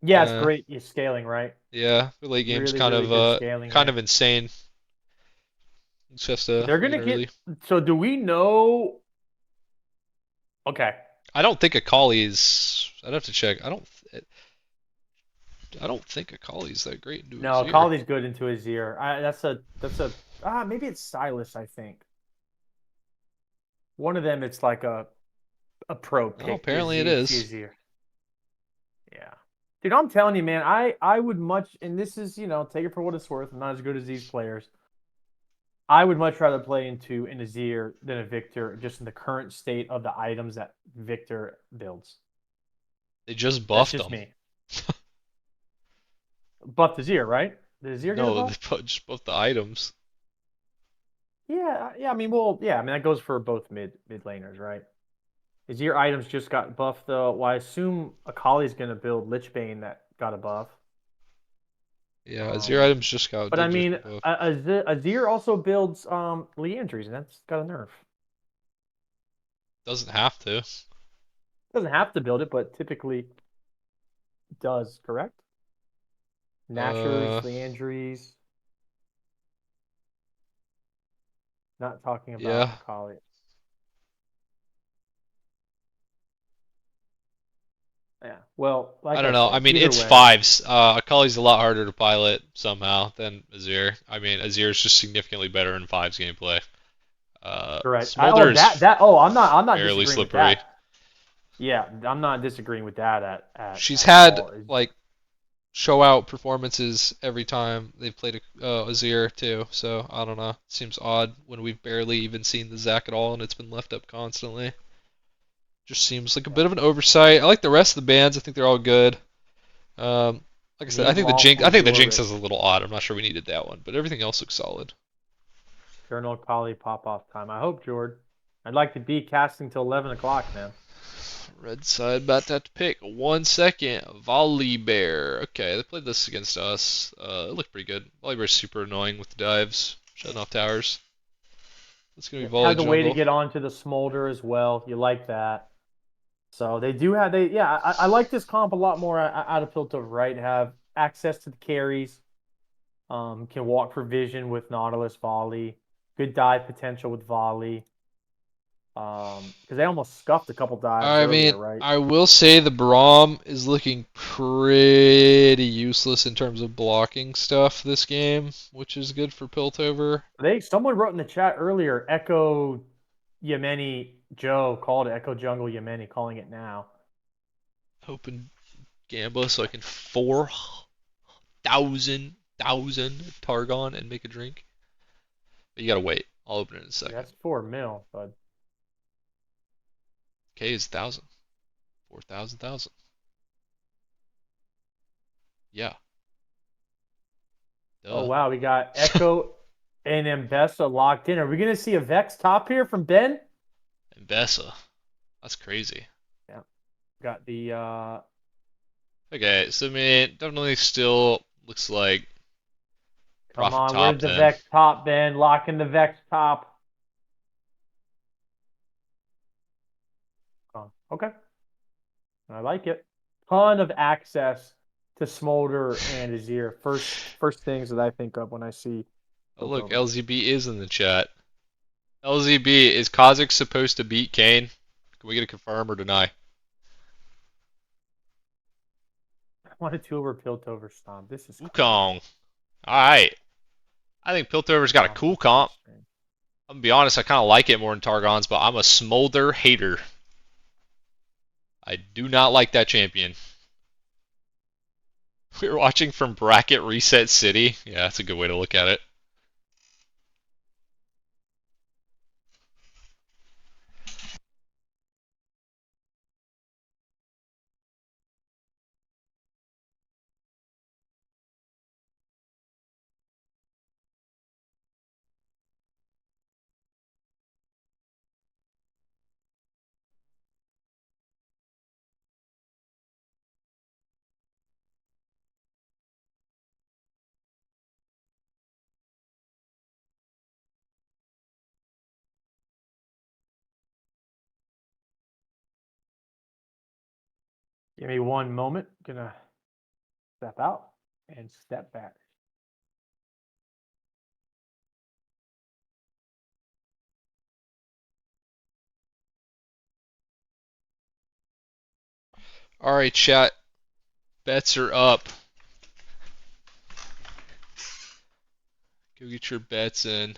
Yeah, it's great. You're scaling, right? Yeah, the late game's Really, really good scaling kind of there. insane. It's just They're get gonna get. early. So do we know? Okay. I don't think Akali's. I'd have to check. I don't think Akali's that great into No, Azir. Kali's good into his ear. That's a maybe it's Silas, I think. One of them it's like a pro Oh, pick apparently it is. his ear. Yeah. Dude, I'm telling you, man, I would much and this is, take it for what it's worth. I'm not as good as these players. I would much rather play into an Azir than a Victor, just in the current state of the items that Victor builds. They just That's buffed just him. me. Buffed Azir, right? Did Azir get a No, buff? they just buffed the items. Yeah, yeah. I mean, well, yeah. I mean, that goes for both mid laners, right? Azir items just got buffed though. Well, I assume Akali's gonna build Lichbane that got a buff. Yeah, Azir Um, items just got but I did just mean, get buffed. Azir also builds Leandries, and that's got a nerf. Doesn't have to. Doesn't have to build it, but typically does. Correct? Nashers, Uh, Leandries. Not talking about yeah. Akali. Yeah. Well, I like don't I know. I said, mean, either it's way, fives. Akali's a lot harder to pilot somehow than Azir. I mean, Azir is just significantly better in fives gameplay. correct. Smolder is I'm not fairly disagreeing with slippery. that. Yeah, I'm not disagreeing with that She's at had all. like show out performances every time they've played Azir too. So I don't know. It seems odd when we've barely even seen the Zac at all, and it's been left up constantly. Just seems like a Yeah. bit of an oversight. I like the rest of the bands. I think they're all good. Like I said, I Need think the Jinx. I lawful think the Jinx Yorick. is a little odd. I'm not sure we needed that one, but everything else looks solid. Colonel Kali pop off time. I hope, Jord. I'd like to be casting till 11 o'clock, man. Red side about to have to pick. 1 second. Volley Bear. Okay, they played this against us. It looked pretty good. Volley Bear's super annoying with the dives, shutting off towers. It's gonna be It Volley has a way to jungle. get onto the smolder as well. You like that. So they do have I like this comp a lot more out of Piltover, right? Have access to the carries, can walk for vision with Nautilus volley, good dive potential with volley. Because they almost scuffed a couple dives I earlier, mean, right? I will say the Braum is looking pretty useless in terms of blocking stuff this game, which is good for Piltover. Someone wrote in the chat earlier, Echo Yemeni Joe called it Echo Jungle Yemeni, calling it now. Open Gamba so I can 4,000 Targon and make a drink. But you gotta wait. I'll open it in a second. That's 4 mil, but K is 1,000. 4,000. Yeah. oh Duh. wow, we got Echo and Mbessa locked in. Are we gonna see a Vex top here from Ben? And Bessa. That's crazy. Yeah, got the Okay, so I mean, definitely still looks like come profit on, top where's the then. Vex top, Ben? Lock in the Vex top. Oh, okay, I like it. Ton of access to Smolder and Azir. First things that I think of when I see Oh look, Piltover. LZB is in the chat. LZB, is Kha'Zix supposed to beat Kane? Can we get a confirm or deny? I wanted to over Piltover stomp. This is crazy. Wukong. Alright. I think Piltover's got a cool That's so comp. strange. I'm gonna be honest, I kind of like it more than Targon's, but I'm a Smolder hater. I do not like that champion. We were watching from Bracket Reset City. Yeah, that's a good way to look at it. Give me one moment. Gonna step out and step back. Alright, chat. Bets are up. Go get your bets in.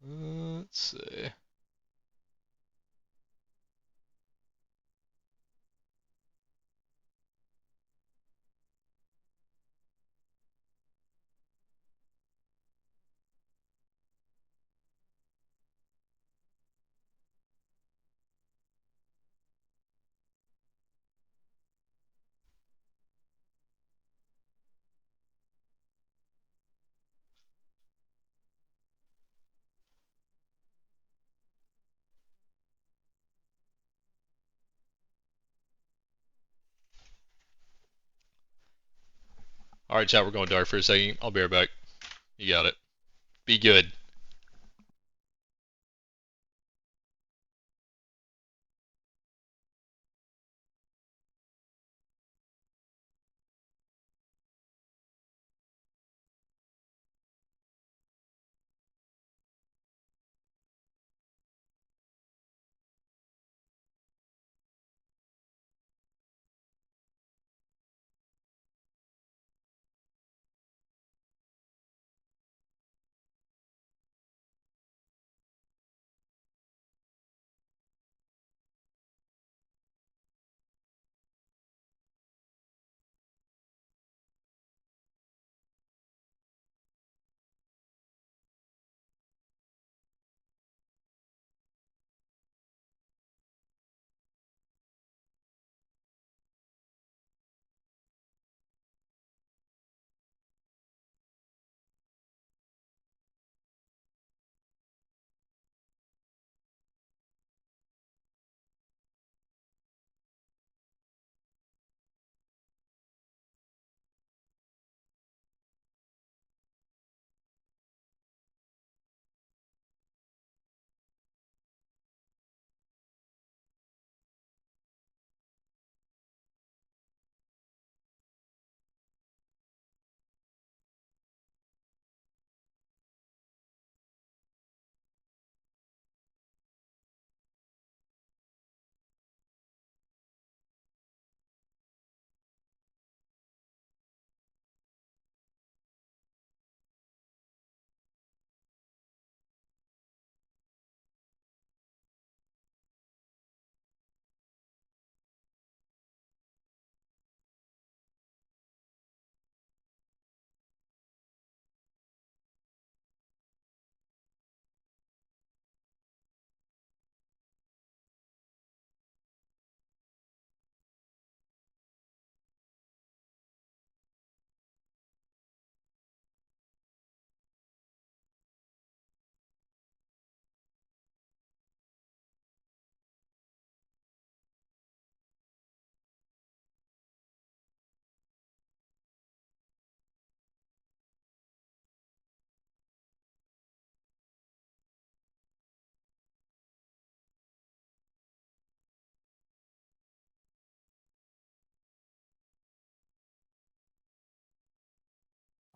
Let's see. All right, chat. We're going dark for a second. I'll be right back. You got it. Be good.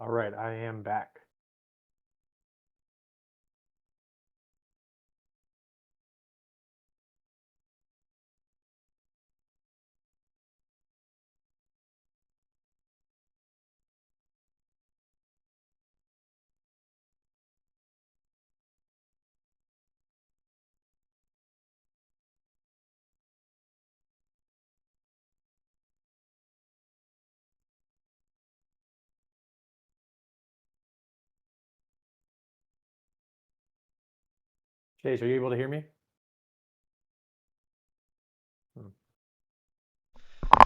All right, I am back. Chase, are you able to hear me?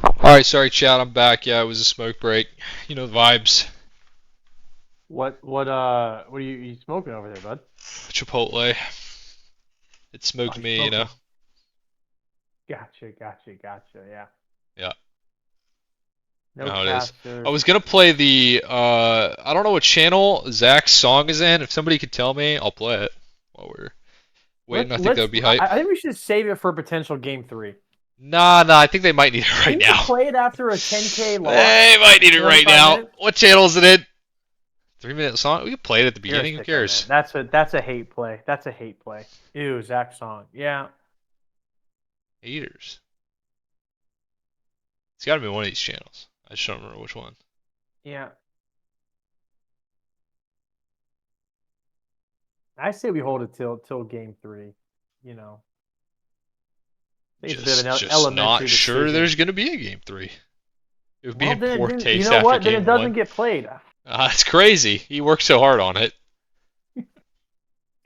All right, sorry, chat. I'm back. Yeah, it was a smoke break. You know the vibes. What are you smoking over there, bud? Chipotle. It Oh, smoked you me, you know. smoking? Gotcha. Yeah. Yeah, you know No how it is. I casters. was gonna play the I don't know what channel Zach's song is in. If somebody could tell me, I'll play it while we're waiting. I think that would be hype. I think we should save it for potential game 3. Nah, I think they might need it right Can you now. play it after a 10K loss They might in need it right 45 now. minutes? What channel is it in? 3 minute song? We can play it at the You're a beginning. Who sicko, man. cares? That's a hate play. That's a hate play. Ew, Zach song. Yeah. Haters. It's got to be one of these channels. I just don't remember which one. Yeah. I say we hold it till game 3. You know. I think it's a bit of an Just not elementary sure decision. there's gonna be a game 3. It would be Well, in poor then you taste know after what? Then it game doesn't 1. get played. It's crazy. He worked so hard on it.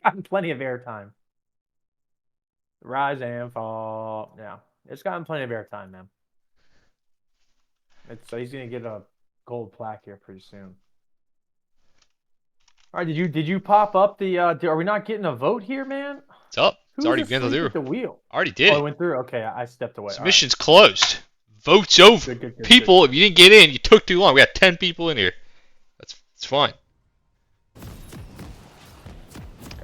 Gotten plenty of airtime. Rise and fall. Yeah, it's gotten plenty of airtime, man. So he's gonna get a gold plaque here pretty soon. All right, did you pop up the? Are we not getting a vote here, man? It's up. It's Who's already been asleep through. at the wheel? I already did Oh, it it. went through. Okay, I stepped away. All right. Submission's closed. Votes over. Good. People, if you didn't get in, you took too long. We got 10 people in here. It's fine.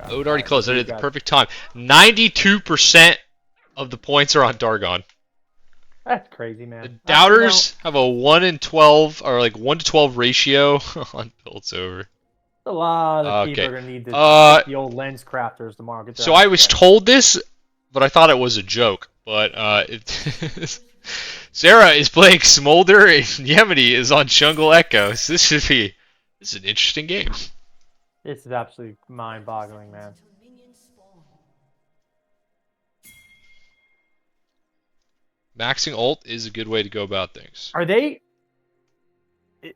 Vote already closed. I did the perfect time. 92% of the points are on Targon. That's crazy, man. The doubters have a 1 in 12 or like 1 to 12 ratio on Piltover. A lot of people are gonna need the old lens crafters tomorrow. So I was told this, but I thought it was a joke. But Sarah is playing Smolder and Yemeni is on Jungle Echoes. This is an interesting game. This is absolutely mind-boggling, man. Maxing ult is a good way to go about things. Are they?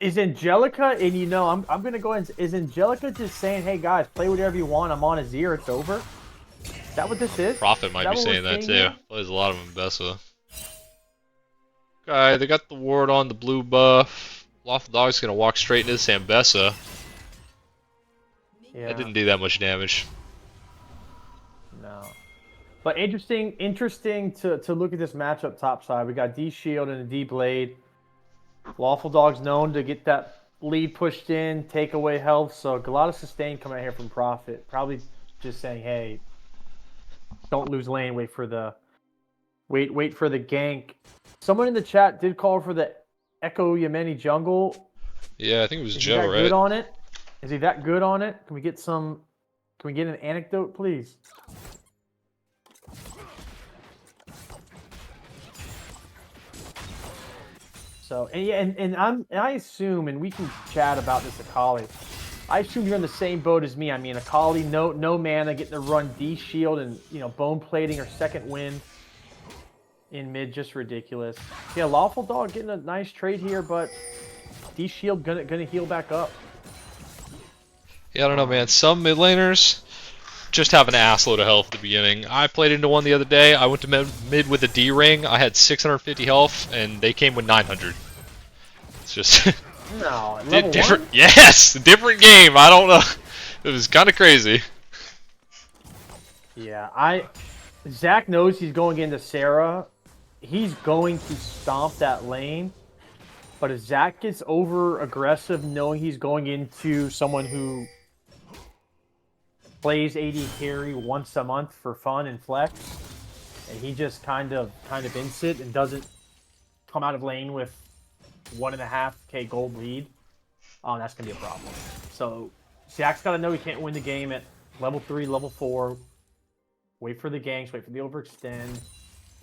Is Angelica, and you know, I'm gonna go ahead. Is Angelica just saying, "Hey guys, play whatever you want. I'm on a Azir. It's over." Is that what this is? Prophet might be saying that too. Plays a lot of Mbessa. Okay, they got the ward on the blue buff. Lawful Dog's gonna walk straight into Zambessa. Yeah. That didn't do that much damage. No. But interesting to look at this matchup topside. We got D Shield and a D Blade. Lawful Dog's known to get that lead pushed in, take away health. So a lot of sustain coming out here from Prophet. Probably just saying, hey, don't lose lane. Wait for the gank. Someone in the chat did call for the Echo Yemeni jungle. Yeah, I think it was Is Joe, he that right? good on it? Is he that good on it? Can we get an anecdote, please? So, and I assume, and we can chat about this, Akali. I assume you're in the same boat as me. I mean, Akali, no mana, getting to run D shield and bone plating or second wind in mid, just ridiculous. Yeah, Lawful Dog getting a nice trade here, but D shield gonna heal back up. Yeah, I don't know, man. Some mid laners just have an assload of health at the beginning. I played into one the other day. I went to mid with a D ring. I had 650 health, and they came with 900. It's just no different. Yes, different game. I don't know. It was kind of crazy. Yeah, Zach knows he's going into Sarah. He's going to stomp that lane. But if Zach gets over aggressive, knowing he's going into someone who plays AD carry once a month for fun and flex, and he just kind of ints it and doesn't come out of lane with 1.5k gold lead, that's gonna be a problem. So Zach's got to know he can't win the game at level 3, level 4. Wait for the ganks, wait for the overextend,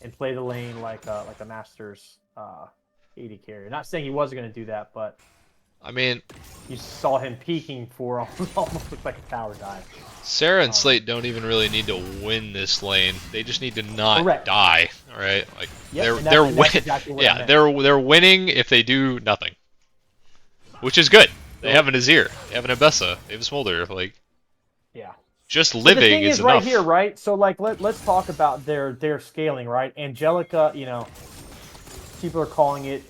and play the lane like a Masters AD carry. Not saying he wasn't gonna do that, but I mean, you saw him peeking for almost looked like a tower dive. Sarah and Slate don't even really need to win this lane. They just need to not die. All right, like they're winning. Exactly yeah, they're winning if they do nothing, which is good. They have an Azir, they have an Mbessa, they have a Smolder. Like, yeah, just living is enough. Right here, right? So like, let's talk about their scaling, right? Angelica, people are calling it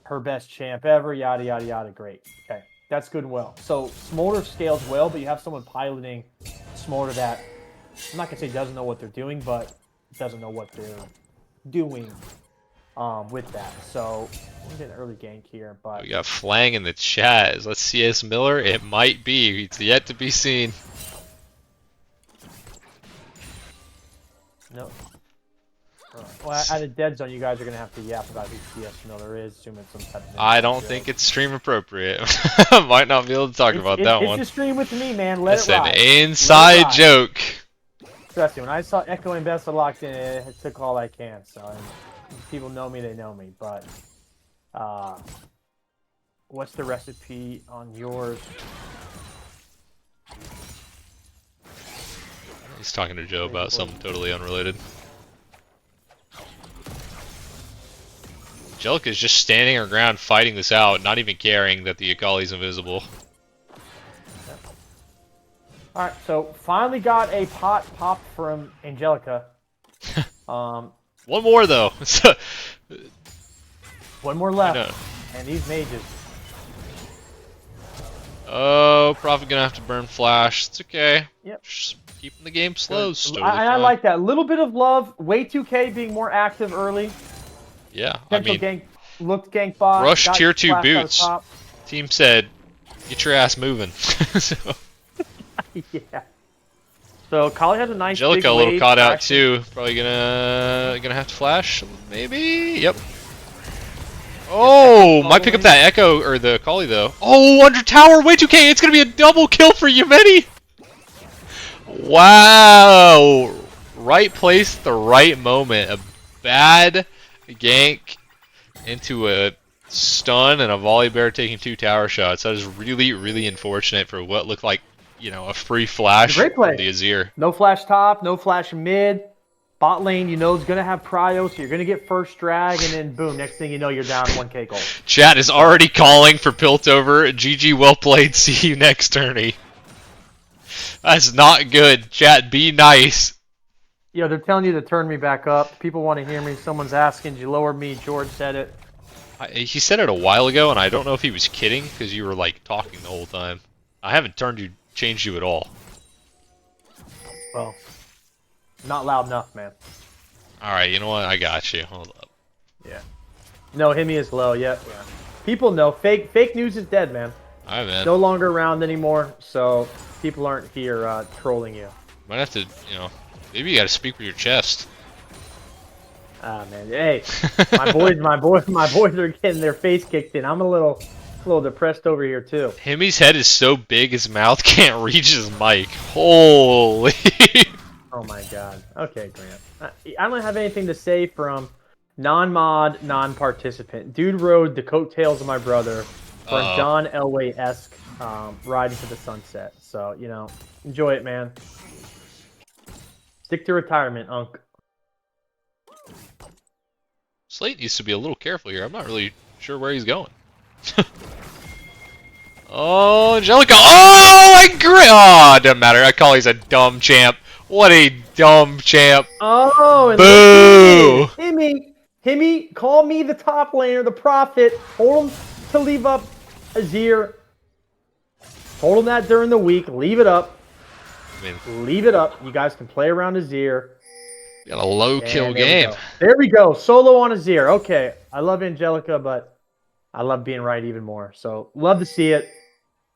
her best champ ever, yada, yada, yada. Great. Okay. That's good and well. So Smolder scales well, but you have someone piloting Smolder that, I'm not going to say doesn't know what they're doing, but doesn't know what they're doing with that. So we're getting an early gank here. But we got Flang in the chat. Let's see CS Miller. It might be. It's yet to be seen. No. Well, at a dead zone, you guys are going to have to yap about who CS Miller is, assuming some type of... I don't think it's stream appropriate. Might not be able to talk about that one. It's a stream with me, man. Let it ride. It's an inside joke. Trust me, when I saw Echo and Bessa locked in, it took all I can. So, and people know me, they know me. But, what's the recipe on yours? He's talking to Joe about something totally unrelated. Angelica's just standing her ground fighting this out, not even caring that the Akali's invisible. Alright, so finally got a pot popped from Angelica. One more though. One more left. And these mages. Oh, Prophet gonna have to burn flash. It's okay. Yep. Just keeping the game slow. I like that. A little bit of love. Way 2K being more active early. Yeah, Potential gank looked gank bot. Rush got tier 2 flashed out boots. top. Team said, get your ass moving. So, Yeah. So Kali has a nice big Angelica a little wave caught out action. too. Probably gonna have to flash, maybe. Yep. Oh, might pick up that Echo or the Kali though. Oh, under tower, way 2K. It's gonna be a double kill for Yemeni. Wow. Right place, the right moment. A bad gank into a stun and a volley bear taking 2 tower shots. That is really, really unfortunate for what looked like, you know, a free flash Great play. from the Azir. No flash top, no flash mid. Bot lane, you know, is going to have prio, so you're going to get first drag, and then boom, next thing you know, you're down 1k gold. Chat is already calling for Piltover. GG, well played. See you next tourney. That's not good. Chat, be nice. Yeah, they're telling you to turn me back up. People want to hear me. Someone's asking, did you lower me? George said it. He said it a while ago, and I don't know if he was kidding, because you were, like, talking the whole time. I haven't changed you at all. Well, not loud enough, man. Alright, you know what? I got you. Hold up. Yeah. No, Himi is low. Yep. Yeah. People know. Fake news is dead, man. Alright, man. No longer around anymore, so people aren't here trolling you. Might have to, you know, maybe you gotta speak with your chest. Ah, man. Hey, my boys are getting their face kicked in. I'm a little depressed over here too. Himi's head is so big his mouth can't reach his mic. Holy. Oh my god. Okay, Grant. I don't have anything to say from non-mod, non-participant. Dude rode the coattails of my brother for a John Elway-esque ride into the sunset. So, you know, enjoy it, man. Stick to retirement, Unc. Slate needs to be a little careful here. I'm not really sure where he's going. Oh, Angelica. Oh, I agree. Oh, it doesn't matter. I call he's a dumb champ. What a dumb champ. Oh, and boo! Himmy, call me the top laner, the prophet. Told him to leave up Azir. Told him that during the week. Leave it up. I mean, leave it up. You guys can play around Azir. got a low kill game. There we go. Solo on Azir. Okay. I love Angelica, but I love being right even more. So, love to see it.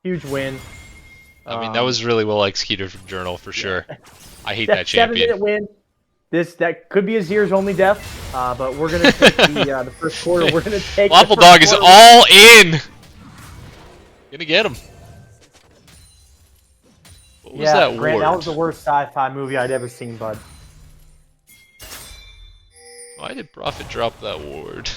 Huge win. I mean, that was really well executed from Journal for sure. I hate that champion. 7-minute win. That could be Azir's only death, but we're gonna take the first quarter. We're gonna take. Waffle Dog is all in. Gonna get him. What was that Grant, ward? that was the worst sci-fi movie I'd ever seen, bud. Why did Prophet drop that ward?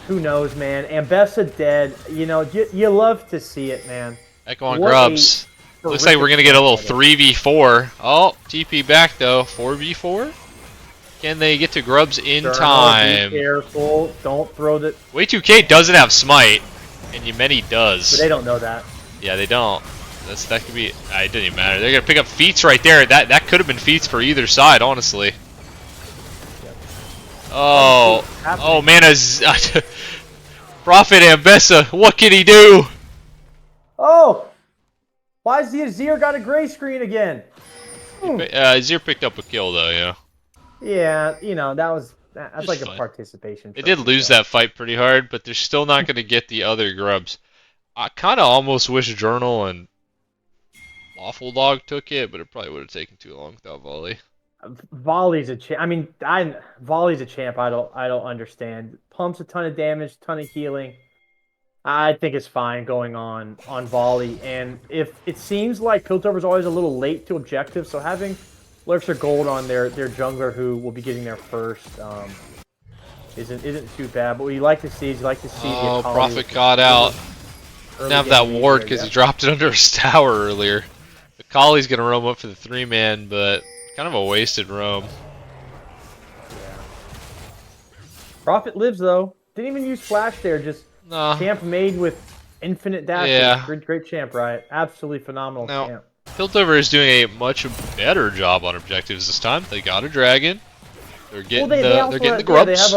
Who knows, man? Ambessa dead. You know, you love to see it, man. Echo on Grubs. Looks like we're gonna get a little 3v4. Oh, TP back though. 4v4? Can they get to Grubs in time? Be careful. Don't throw the... Way 2K doesn't have Smite, and Yemeni does. But they don't know that. Yeah, they don't. That could be... it doesn't even matter. They're gonna pick up feats right there. That could have been feats for either side, honestly. Oh man, Prophet Ambessa, what can he do? Oh! Why is the Azir got a gray screen again? Azir picked up a kill though, yeah. Yeah, you know, that's Just like fine. a participation. They did lose that fight pretty hard, but they're still not going to get the other Grubs. I kind of almost wish Journal and Waffle Dog took it, but it probably would have taken too long without Volley. Volley's a champ. I mean, Volley's a champ. I don't understand. Pumps a ton of damage, ton of healing. I think it's fine going on Volley. And if it seems like Piltover's always a little late to objectives, so having Lurks or Gold on their jungler who will be getting there first isn't too bad. But what you like to see is the Prophet got out. Didn't have that ward because he dropped it under his tower earlier. The Collie's gonna roam up for the 3-man, but kind of a wasted roam. Yeah. Prophet lives though. Didn't even use flash there. Just champ made with infinite dashes. Yeah. Great champ, right? Absolutely phenomenal champ. Piltover is doing a much better job on objectives this time. They got a dragon. They're getting they're getting the Grubs.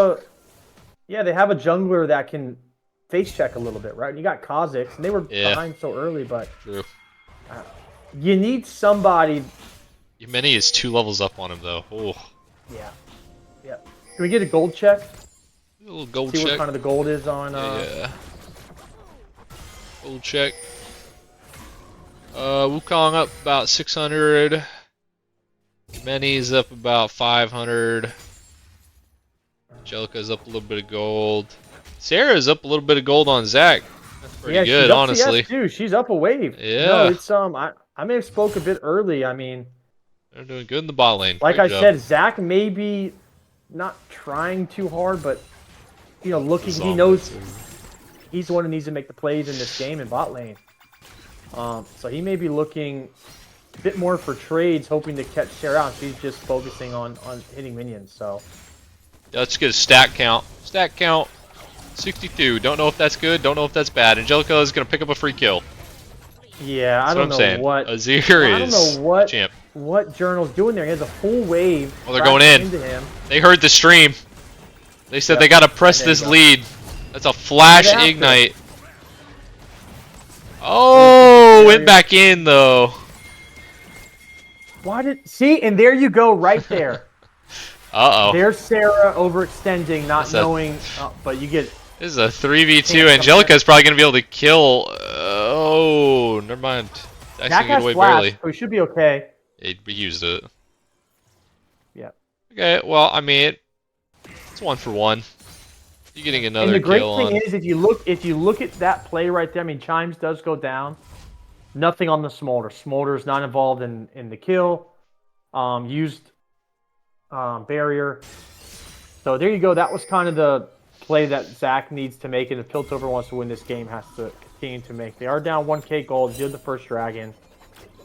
Yeah, they have a jungler that can face check a little bit, right? And you got Kha'Zix, and they were behind so early, but true. You need somebody. Yemeni is 2 levels up on him though. Oh. Yeah. Can we get a gold check? A little gold See check. what kind of the gold is on. Yeah. Gold check. Wukong up about 600. Many's up about 500. Angelica's up a little bit of gold. Sarah's up a little bit of gold on Zach. That's pretty good, she's up honestly. CS too. She's up a wave. Yeah. No, it's I may have spoke a bit early. I mean, they're doing good in the bot lane. Like Great I job. said, Zach may be not trying too hard, but looking. He knows he's the one who needs to make the plays in this game in bot lane. So he may be looking a bit more for trades, hoping to catch Sarah out. She's just focusing on hitting minions. So let's get a stat count. Stat count 62. Don't know if that's good. Don't know if that's bad. Angelica is gonna pick up a free kill. Yeah, I don't know what Azir is champ. What Journal's doing there. He has a full wave. Oh, they're going in. Into him. They heard the stream. They said they gotta press this lead. That's a flash ignite. Oh, went back in though. Why did see? And there you go, right there. Uh-oh. There's Sarah overextending, not knowing, but you get. This is a 3v2. Angelica is probably gonna be able to kill. Oh, never mind. Actually, get away barely. So we should be okay. He used it. Yeah. Okay. Well, I mean, it's 1 for 1. You're getting another kill. And the great thing is, if you look at that play right there, I mean, Chimes does go down. Nothing on the Smolder. Smolder is not involved in the kill. Used barrier. So there you go. That was kind of the play that Zach needs to make, and if Piltover wants to win this game, has to continue to make. They are down 1k gold. Did the first dragon,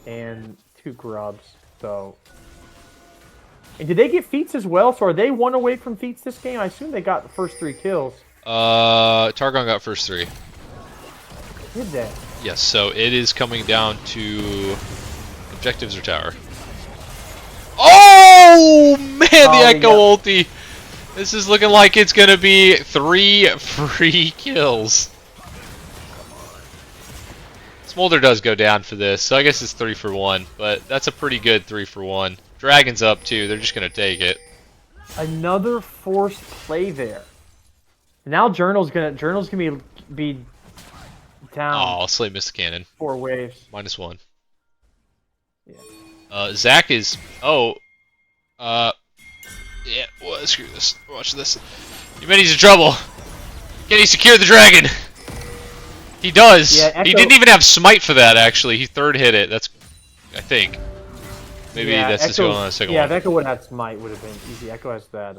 and 2 grubs. So, and did they get feats as well? So are they 1 away from feats this game? I assume they got the first 3 kills. Targon got first 3. Did they? Yes. So it is coming down to objectives or tower. Oh man, the Echo ulti. This is looking like it's gonna be 3 free kills. Smolder does go down for this, so I guess it's 3 for 1, but that's a pretty good 3 for 1. Dragon's up too, they're just gonna take it. Another forced play there. Now Journal's gonna be down. Oh, Slate missed the cannon. 4 waves. -1. Yeah. Zach is yeah, well, screw this. Watch this. Humanity's in trouble. Can he secure the dragon? He does. Yeah, he didn't even have smite for that, actually. He 3rd hit it. That's, I think. Maybe that's just going on the second one. Yeah, if Echo would have had smite, would have been easy. Echo has that,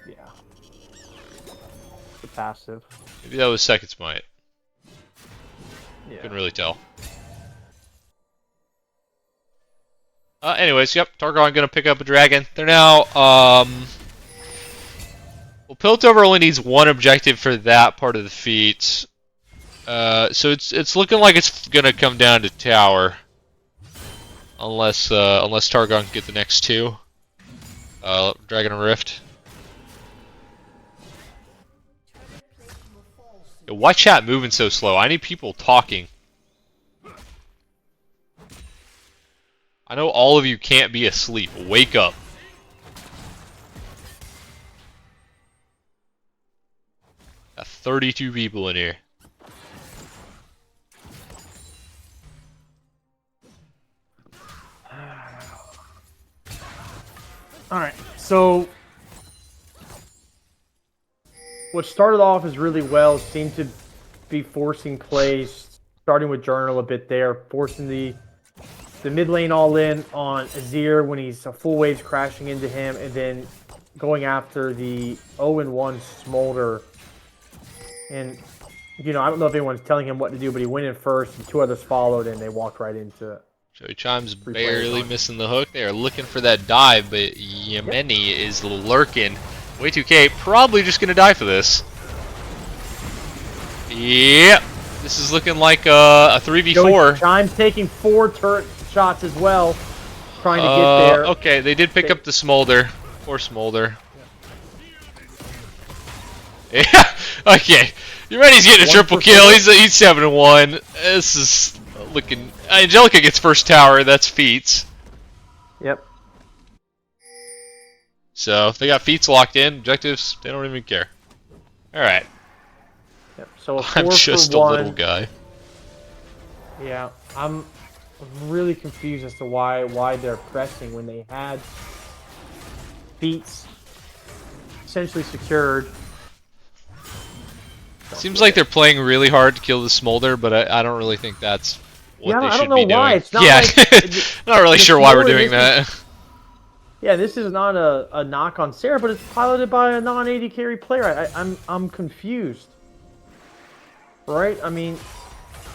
yeah. The passive. Maybe that was second smite. Yeah. Couldn't really tell. Anyways, yep, Targon gonna pick up a dragon. They're now, well, Piltover only needs 1 objective for that part of the feat. So it's looking like it's gonna come down to tower. Unless Targon can get the next 2. Dragon and Rift. Yo, why chat moving so slow? I need people talking. I know all of you can't be asleep. Wake up. Got 32 people in here. Alright, so what started off as really well seemed to be forcing plays, starting with Journal a bit there, forcing the mid lane all in on Azir when he's a full waves crashing into him, and then going after the 0-1 Smolder. And, I don't know if anyone's telling him what to do, but he went in first, and 2 others followed, and they walked right into Joey Chimes barely missing the hook. They are looking for that dive, but Yemeni is lurking. Way2K probably just going to die for this. Yep. This is looking like a 3v4. Joey Chimes taking 4 turret shots as well, trying to get there. Okay, they did pick up the Smolder. Poor Smolder. Yeah, okay. Humanity's getting a triple kill. He's 7-1. This is looking. Angelica gets first tower. That's feats. Yep. So if they got feats locked in, objectives, they don't even care. Alright. Yep. So a I'm 4 just for a 1. little guy. Yeah, I'm really confused as to why they're pressing when they had feats essentially secured. Seems like they're playing really hard to kill the smolder, but I don't really think that's what they I don't should know be why. doing. It's not Yeah, like not really sure why we're smolder, doing that. Yeah, this is not a knock on Sarah, but it's piloted by a non-AD carry player. I'm confused. Right? I mean,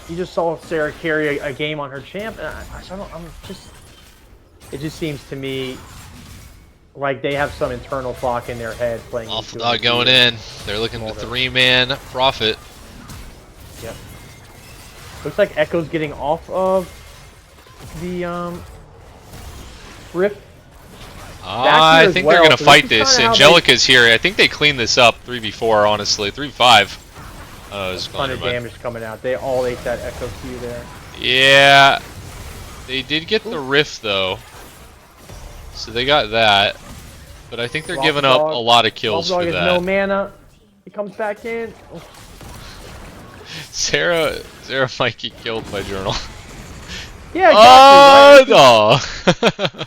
you just saw Sarah carry a game on her champ, and it just seems to me like they have some internal clock in their head playing. Awful dog going in. They're looking to 3-man profit. Yep. Looks like Echo's getting off of the Rift. I think they're gonna fight this. Angelica's here. I think they cleaned this up 3v4. Honestly, 3v5. Oh, there's a ton of damage coming out. They all ate that Echo Q there. Yeah, they did get the Rift though, so they got that. But I think they're giving up a lot of kills for that. No mana. He comes back in. Oh. Sarah might get killed by Journal. Yeah, exactly. Oh no.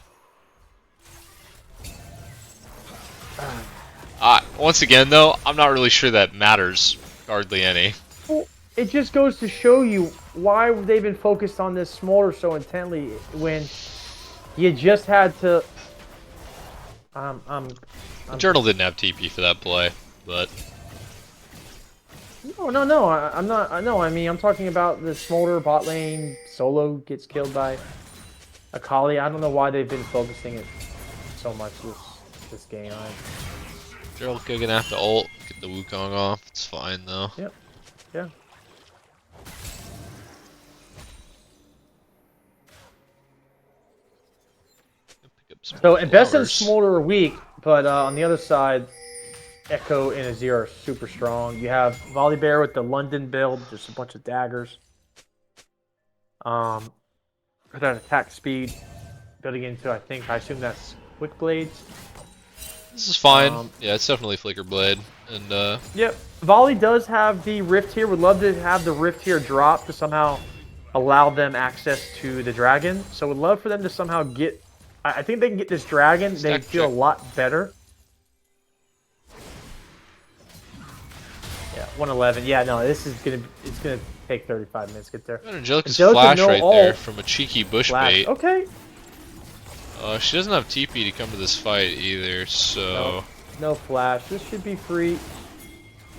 Once again, though, I'm not really sure that matters hardly any. Well, it just goes to show you why they've been focused on this smolder so intently when you just had to. Journal didn't have TP for that play, but. No. I'm not. I mean, I'm talking about the smolder bot lane solo gets killed by Akali. I don't know why they've been focusing it so much this game. Gerald gonna have to ult, get the Wukong off. It's fine though. Yep. Yeah. So Invest and Smolder are weak, but on the other side, Echo and Azir are super strong. You have Volibear with the London build, just a bunch of daggers. That attack speed, building into I assume that's Quick Blades. This is fine. Yeah, it's definitely Flicker Blade, and Yep, Volley does have the Rift here. Would love to have the Rift here drop to somehow allow them access to the dragon. So would love for them to somehow get. I think they can get this dragon. They feel a lot better. Yeah, 111. Yeah, no, it's gonna take 35 minutes to get there. Angelica's flash right there from a cheeky bush bait. Okay. She doesn't have TP to come to this fight either, so. No flash. This should be free.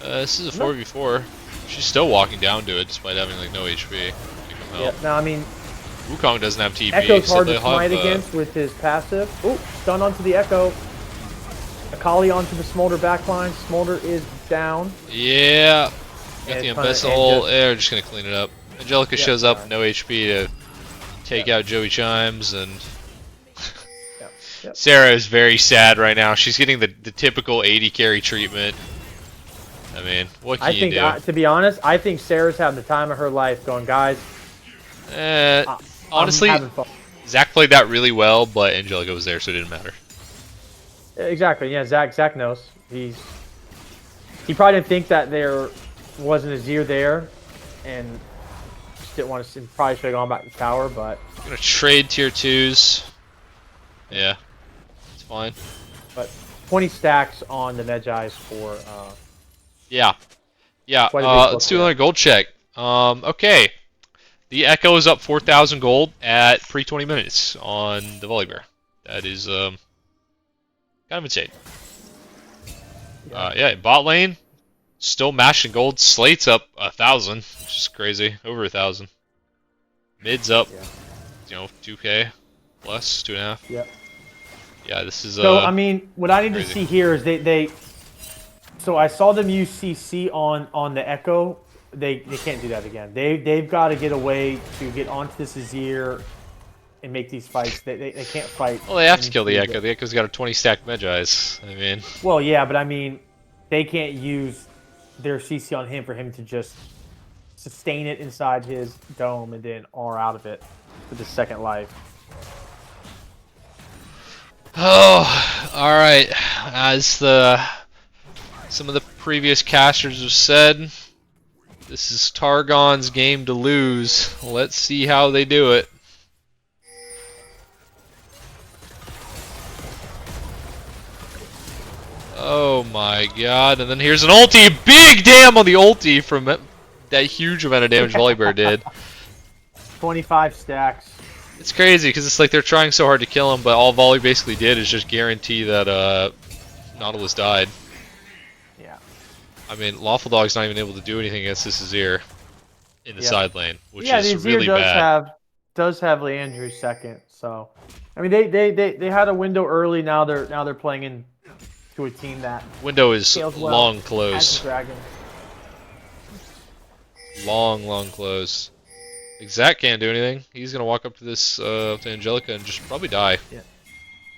This is a 4v4. She's still walking down to it despite having like no HP. Yeah. Now I mean. Wukong doesn't have TP. Echo's hard to smite against with his passive. Oh, stun onto the Echo. Akali onto the Smolder backline. Smolder is down. Yeah. Got the embezzle. They're just gonna clean it up. Angelica shows up, no HP to take out Joey Chimes, and Sarah is very sad right now. She's getting the typical 80 carry treatment. I mean, what can you do? To be honest, I think Sarah's having the time of her life going, guys. Honestly, Zach played that really well, but Angelica was there, so it didn't matter. Exactly. Yeah, Zach knows. He probably didn't think that there wasn't a Azir there, and just didn't want to. Probably should have gone back to the tower, but. I'm gonna trade tier 2s. Yeah, it's fine. But 20 stacks on the Medjai's for. Yeah. Let's do another gold check. Okay. The Echo is up 4,000 gold at pre-20 minutes on the Volibear. That is kind of insane. Yeah, bot lane still mashing gold. Slate's up 1,000, which is crazy, over 1,000. Mid's up, 2k plus 2.5. Yep. Yeah, this is. So I mean, what I need crazy. to see here is they. So I saw them use CC on the Echo. They can't do that again. They've got to get a way to get onto this Azir and make these fights. They can't fight. Well, they have to kill the Echo. The Echo's got a 20 stack Medjai's. I mean. Well, yeah, but I mean, they can't use their CC on him for him to just sustain it inside his dome and then R out of it for the second life. Oh, Alright, as some of the previous casters have said, this is Targon's game to lose. Let's see how they do it. Oh my god, and then here's an ulti! Big damn on the ulti from that huge amount of damage Volibear did. 25 stacks. It's crazy because it's like they're trying so hard to kill him, but all Volley basically did is just guarantee that Nautilus died. Yeah. I mean, Lawful Dog's not even able to do anything against this Azir in the side lane, which the is Azir really bad. does have Leandrew second, so I mean they had a window early. Now they're playing in to a team that Window is scales well long as close. a dragon. Long close. Exact can't do anything. He's gonna walk up to this to Angelica and just probably die. Yeah.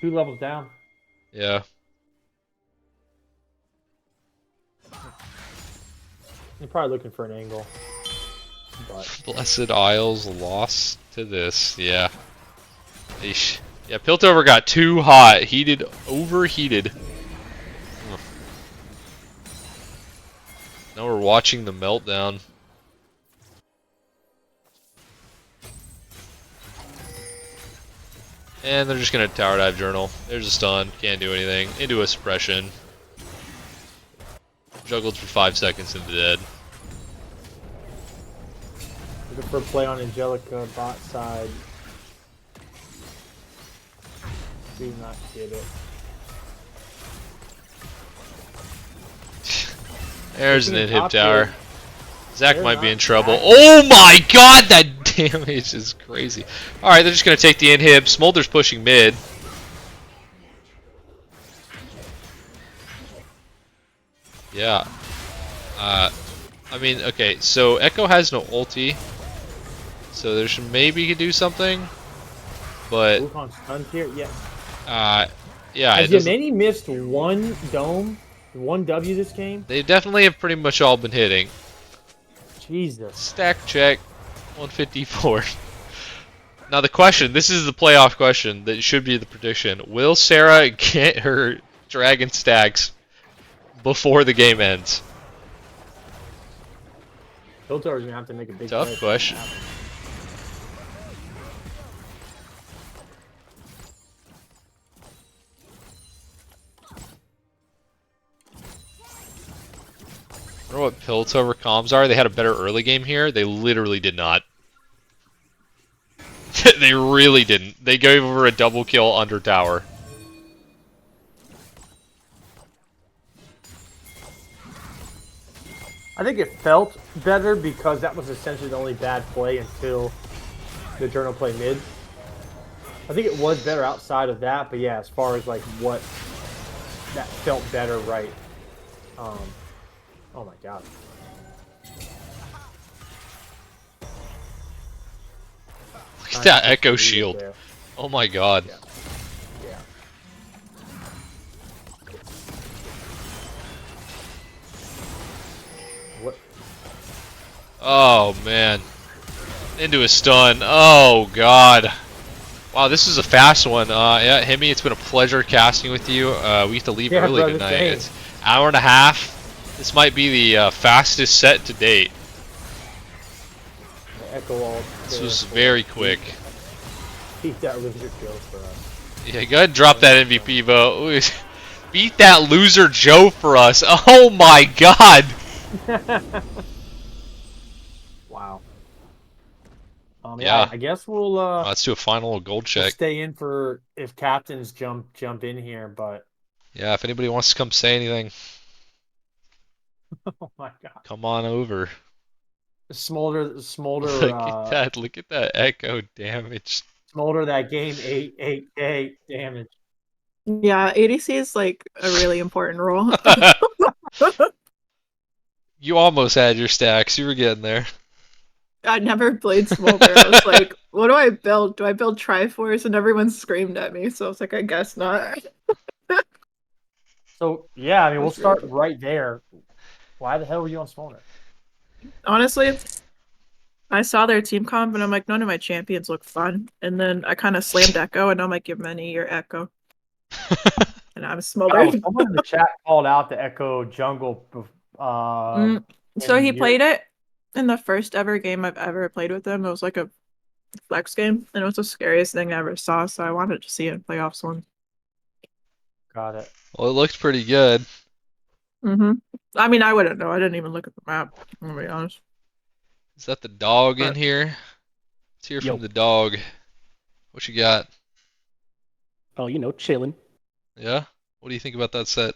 2 levels down. Yeah. You're probably looking for an angle. But Blessed Isles lost to this. Yeah. Eesh. Yeah, Piltover got too hot. Overheated. Now we're watching the meltdown. And they're just gonna tower dive journal. There's a stun, can't do anything. Into a suppression. Juggled for 5 seconds into dead. looking for a play on Angelica bot side. Do not get it. There's an inhib tower. Zach They're might be not in trouble. bad. Oh my god, that damage is crazy. Alright, they're just gonna take the inhib. Smolder's pushing mid. Yeah. I mean, okay, so Echo has no ulti. So there's maybe he could do something. But Wuhan's stunned here. Yeah. yeah, Has it doesn't. Yemeni missed one dome, one W this game? They definitely have pretty much all been hitting. Jesus. Stack check, 154. Now the question, this is the playoff question that should be the prediction. Will Sarah get her dragon stacks before the game ends? Piltover's gonna have to make a big Tough play. question. I wonder what Piltover comms are. They had a better early game here. They literally did not. They really didn't. They gave over a double kill under tower. I think it felt better because that was essentially the only bad play until the journal play mid. I think it was better outside of that, but yeah, as far as like what that felt better, right? Oh my god. Look at that Echo shield. There. Oh my god. Yeah. Yeah. What? Oh man. Into a stun. Oh god. Wow, this is a fast one. Yeah, Hemi, it's been a pleasure casting with you. We have to leave early brother, tonight. same. It's hour and a half. This might be the fastest set to date. The Echo wall. This was very quick. Beat that loser kill for us. Yeah, go ahead and drop that MVP vote. Beat that loser Joe for us. Oh my god. Wow. Yeah. I guess we'll Let's do a final gold we'll check. stay in for if captains jump in here, but Yeah, if anybody wants to come say anything, oh my god. come on over. Smolder Look at that echo damage. Smolder that game 8 damage. Yeah, ADC is like a really important role. You almost had your stacks. You were getting there. I never played Smolder. I was like, what do I build? Do I build Triforce? And everyone screamed at me, so I was like, I guess not. So yeah, I mean we'll start right there. Why the hell were you on Smolder? Honestly, I saw their team comp and I'm like, none of my champions look fun. And then I kind of slammed Echo and I'm like, give Many your Echo. and I'm Oh, smoldering. someone in the chat called out the Echo Jungle. So he in your played it in the first ever game I've ever played with him. It was like a flex game, and it was the scariest thing I ever saw. So I wanted to see it in playoffs one. Got it. Well, it looked pretty good. I mean, I wouldn't know. I didn't even look at the map. I'm gonna be honest. Is that the dog in But here? Let's hear from Yo. the dog. What you got? Oh, chilling. Yeah? What do you think about that set?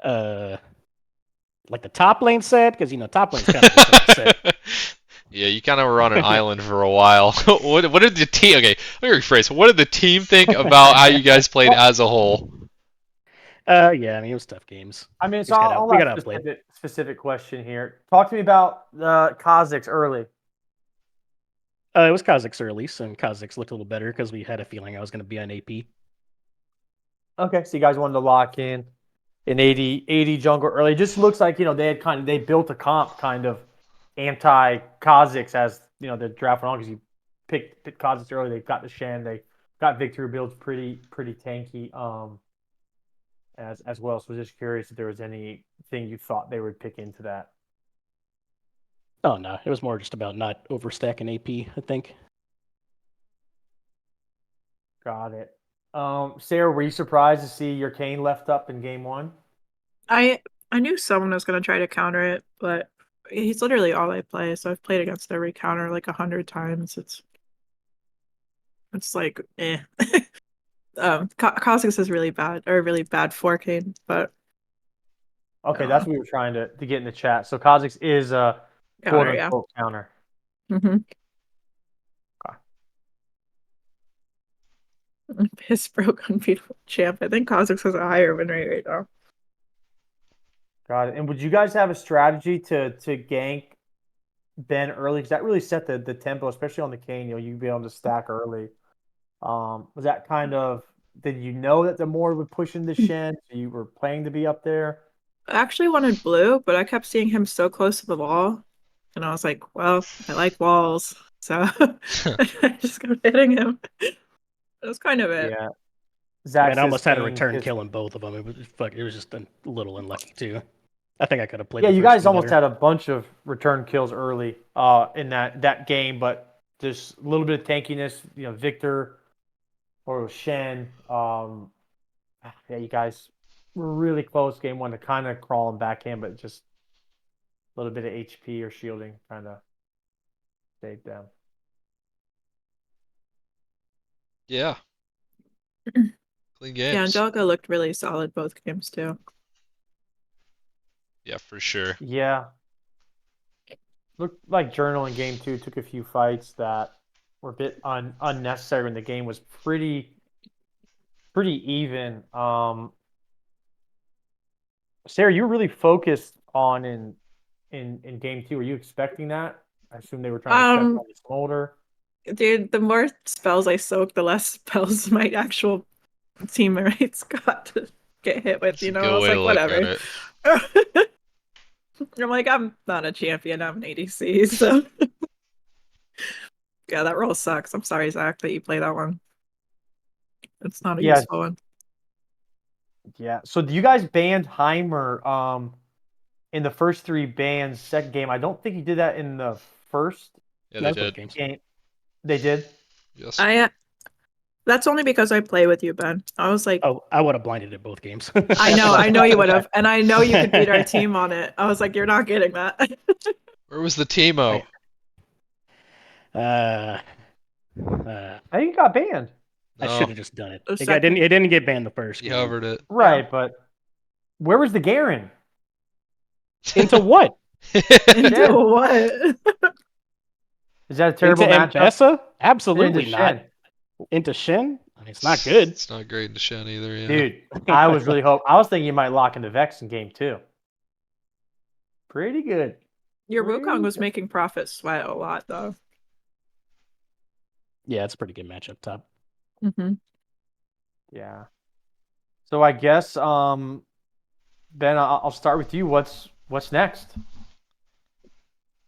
Like the top lane set, because top lane's kind of a tough set. Yeah, you kind of were on an island for a while. What did the team? Okay, let me rephrase. What did the team think about how you guys played as a whole? Yeah, I mean it was tough games. I mean, We so just I'll we ask got a outplayed. specific question here. Talk to me about the Kazakhs early. It was Kazakhs early, so Kazakhs looked a little better because we had a feeling I was going to be on AP. Okay, so you guys wanted to lock in an 80 jungle early. It just looks like they built a comp kind of anti Kazakhs as the draft went on because you picked Kazakhs early. They got the Shen, they got victory builds pretty tanky as well. So I was just curious if there was anything you thought they would pick into that. Oh no, it was more just about not overstacking AP. I think. Got it. Sarah, were you surprised to see your Kane left up in game one? I knew someone was gonna try to counter it, but he's literally all I play. So I've played against every counter like 100 times. It's like eh. Kha'Zix is really bad or really bad for Kane, but Okay, that's what we were trying to get in the chat. So Kazakhs is a quote counter, yeah. unquote counter. Piss broke unbeatable champ. I think Kha'Zix has a higher win rate right now. Got it. And would you guys have a strategy to gank Ben early? Because that really set the tempo, especially on the Kane. You'd be able to stack early. Was that kind of? Did you know that the more would push into Shen, so you were planning to be up there? I actually wanted blue, but I kept seeing him so close to the wall, and I was like, "Well, I like walls, so I just kept hitting him." That's kind of it. Yeah. I mean, Zach I almost says had a Kane return is- kill in both of them. It was just a little unlucky too. I think I could have played. Yeah, the you first guys two almost better. had a bunch of return kills early in that game, but just a little bit of tankiness. Victor or Shen. Yeah, you guys were really close game one to kind of crawling back in, but just a little bit of HP or shielding kind of saved them. Yeah. Clean games. Yeah, Angelica looked really solid both games too. Yeah, for sure. Yeah. Looked like Journal in game two took a few fights that were a bit unnecessary when the game was pretty even. Sarah, you were really focused on in game two. Were you expecting that? I assume they were trying to check on the smolder. Dude, the more spells I soak, the less spells my actual teammates got to get hit with. That's a I good was way like, to look at whatever. it. I'm like, I'm not a champion. I'm an ADC, so yeah, that role sucks. I'm sorry, Zach, that you play that one. It's not a useful one. Yeah. So you guys banned Heimer in the first three bans second game. I don't think he did that in the first Yeah, they did. game. They did? Yes. That's only because I play with you, Ben. I was like, oh, I would have blinded it both games. I know you would have, and I know you could beat our team on it. I was like, you're not getting that. Where was the Teemo? I think he got banned. I should have just done it. It second. didn't get banned the first He game. hovered it. Right, but where was the Garen? Into what? Into what? Is that a terrible Into matchup? Mbessa? Absolutely Into not. Shen. Into Shen? I mean, it's not good. It's not great into Shen either, yeah. Dude, I was thinking you might lock into Vex in game two. Pretty good. Your Wukong was making Prophet sweat a lot, though. Yeah, it's a pretty good matchup top. Yeah. So I guess, Ben, I'll start with you. What's next?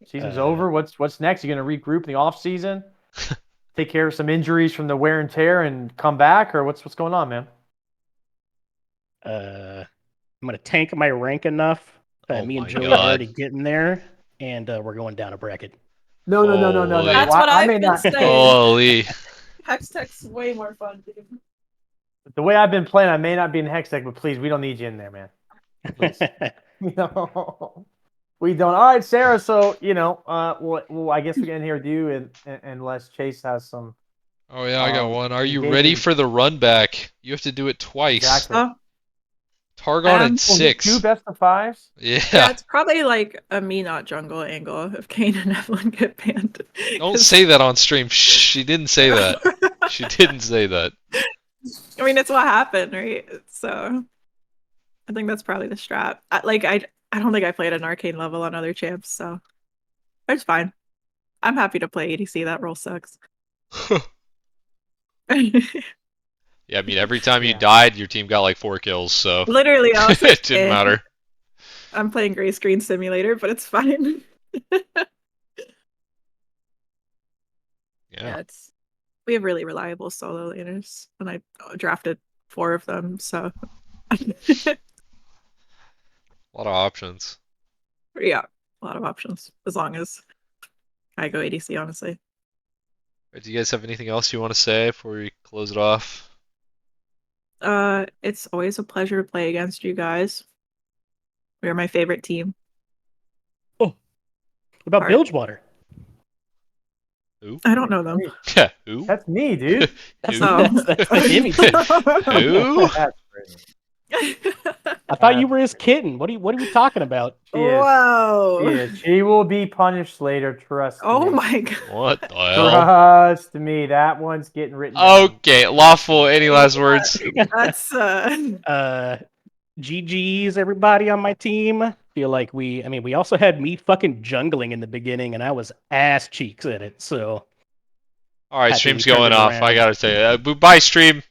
Season's over. What's next? You gonna regroup in the off season? Take care of some injuries from the wear and tear and come back, or what's going on, man? I'm gonna tank my rank enough that Oh me and my Joey are God. already getting there, and we're going down a bracket. No. Holy. That's Well, what I I've may been not. saying. Holy. Hextech's way more fun, dude. The way I've been playing, I may not be in Hex Deck, but please, we don't need you in there, man. Please. No, we don't. All right, Sarah. So well, I guess we can end here with you, and unless Chase has some. Oh yeah, I got one. Are you engaging- ready for the run back? You have to do it twice. Exactly. Oh, Targon at We'll get 6. 2 best of 5s. yeah, it's probably like a me not jungle angle if Kane and Evelyn get banned. Don't say that on stream. Shh, she didn't say that. She didn't say that. I mean, it's what happened, right? So I think that's probably the strat. I don't think I played an arcane level on other champs, so it's fine. I'm happy to play ADC. That role sucks. Yeah, I mean, every time you Yeah. died, your team got like 4 kills, so Literally, I was like, it didn't eh. matter. I'm playing Gray Screen Simulator, but it's fine. Yeah. We have really reliable solo laners, and I drafted 4 of them, so A lot of options. yeah, a lot of options as long as I go ADC, honestly. Do you guys have anything else you want to say before we close it off? It's always a pleasure to play against you guys. You're my favorite team. What about Art. Bilgewater? Who? I don't know them. Yeah, who? That's me, dude. That's, Who? that's the Jimmy team. Who? That's crazy. I thought you were his kitten. What are we talking about? She is. Whoa. Yeah, she will be punished later. Trust Oh me. my god. What the hell? Trust me. That one's getting written down. Okay, Lawful, any last words? That's GG's everybody on my team. Feel like we also had me fucking jungling in the beginning, and I was ass cheeks at it. So Alright, happy stream's we turned going it off. I around. gotta say, bye, stream.